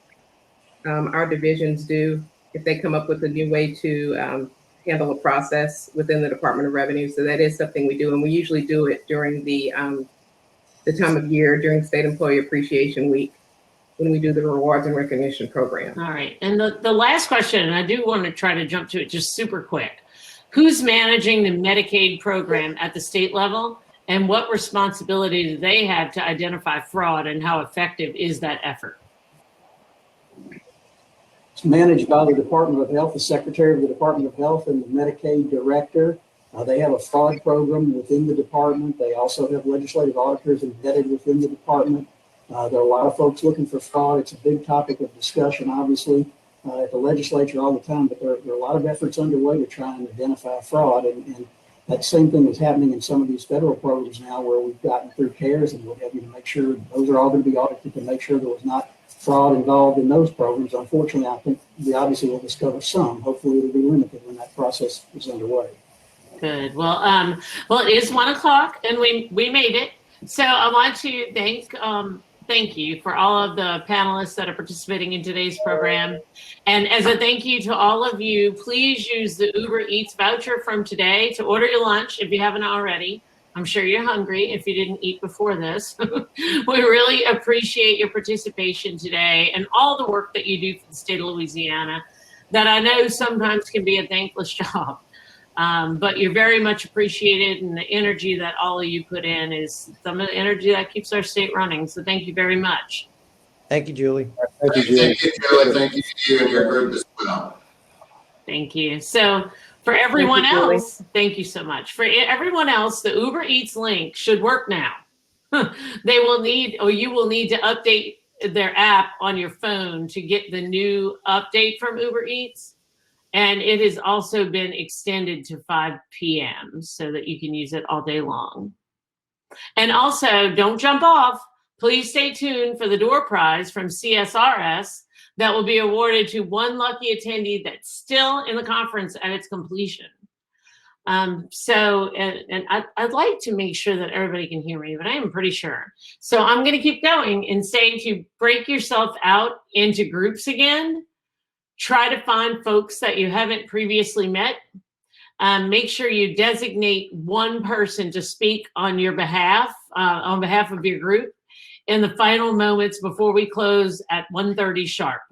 our divisions do if they come up with a new way to handle a process within the Department of Revenue. So that is something we do, and we usually do it during the time of year during State Employee Appreciation Week when we do the rewards and recognition program. All right, and the last question, and I do want to try to jump to it just super quick. Who's managing the Medicaid program at the state level, and what responsibility do they have to identify fraud, and how effective is that effort? It's managed by the Department of Health, the Secretary of the Department of Health and the Medicaid Director. They have a fraud program within the department. They also have legislative auditors embedded within the department. There are a lot of folks looking for fraud. It's a big topic of discussion, obviously. at the legislature all the time, but there are a lot of efforts underway to try and identify fraud. And that same thing is happening in some of these federal programs now where we've gotten through CARES and what have you to make sure those are all going to be audited to make sure there was not fraud involved in those programs. Unfortunately, I think we obviously will discover some. Hopefully it'll be limited when that process is underway. Good. Well, it is 1 o'clock and we made it. So I want to thank you for all of the panelists that are participating in today's program. And as a thank you to all of you, please use the Uber Eats voucher from today to order your lunch if you haven't already. I'm sure you're hungry if you didn't eat before this. We really appreciate your participation today and all the work that you do for the state of Louisiana that I know sometimes can be a thankless job. But you're very much appreciated, and the energy that all of you put in is some of the energy that keeps our state running. So thank you very much. Thank you, Julie. Thank you, Julie. Thank you, Julie. Thank you to you and your group as well. Thank you. So for everyone Thank you, Julie. else, thank you so much. For everyone else, the Uber Eats link should work now. They will need, or you will need to update their app on your phone to get the new update from Uber Eats. And it has also been extended to 5 p.m. so that you can use it all day long. And also, don't jump off. Please stay tuned for the door prize from CSRS that will be awarded to one lucky attendee that's still in the conference at its completion. I'd like to make sure that everybody can hear me, but I am pretty sure. So I'm going to keep going and say to break yourself out into groups again. Try to find folks that you haven't previously met. Make sure you designate one person to speak on your behalf, on behalf of your group in the final moments before we close at 1:30 sharp.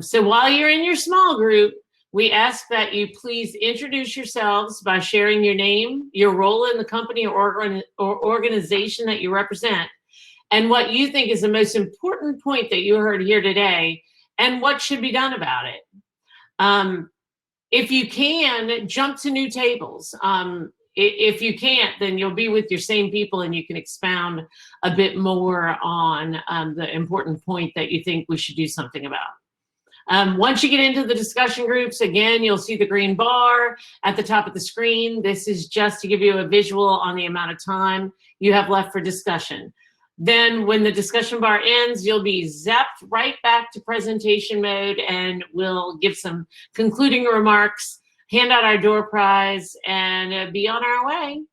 So while you're in your small group, we ask that you please introduce yourselves by sharing your name, your role in the company or organization that you represent, and what you think is the most important point that you heard here today, and what should be done about it. If you can, jump to new tables. If you can't, then you'll be with your same people and you can expound a bit more on the important point that you think we should do something about. Once you get into the discussion groups, again, you'll see the green bar at the top of the screen. This is just to give you a visual on the amount of time you have left for discussion. Then when the discussion bar ends, you'll be zapped right back to presentation mode and we'll give some concluding remarks, hand out our door prize, and be on our way.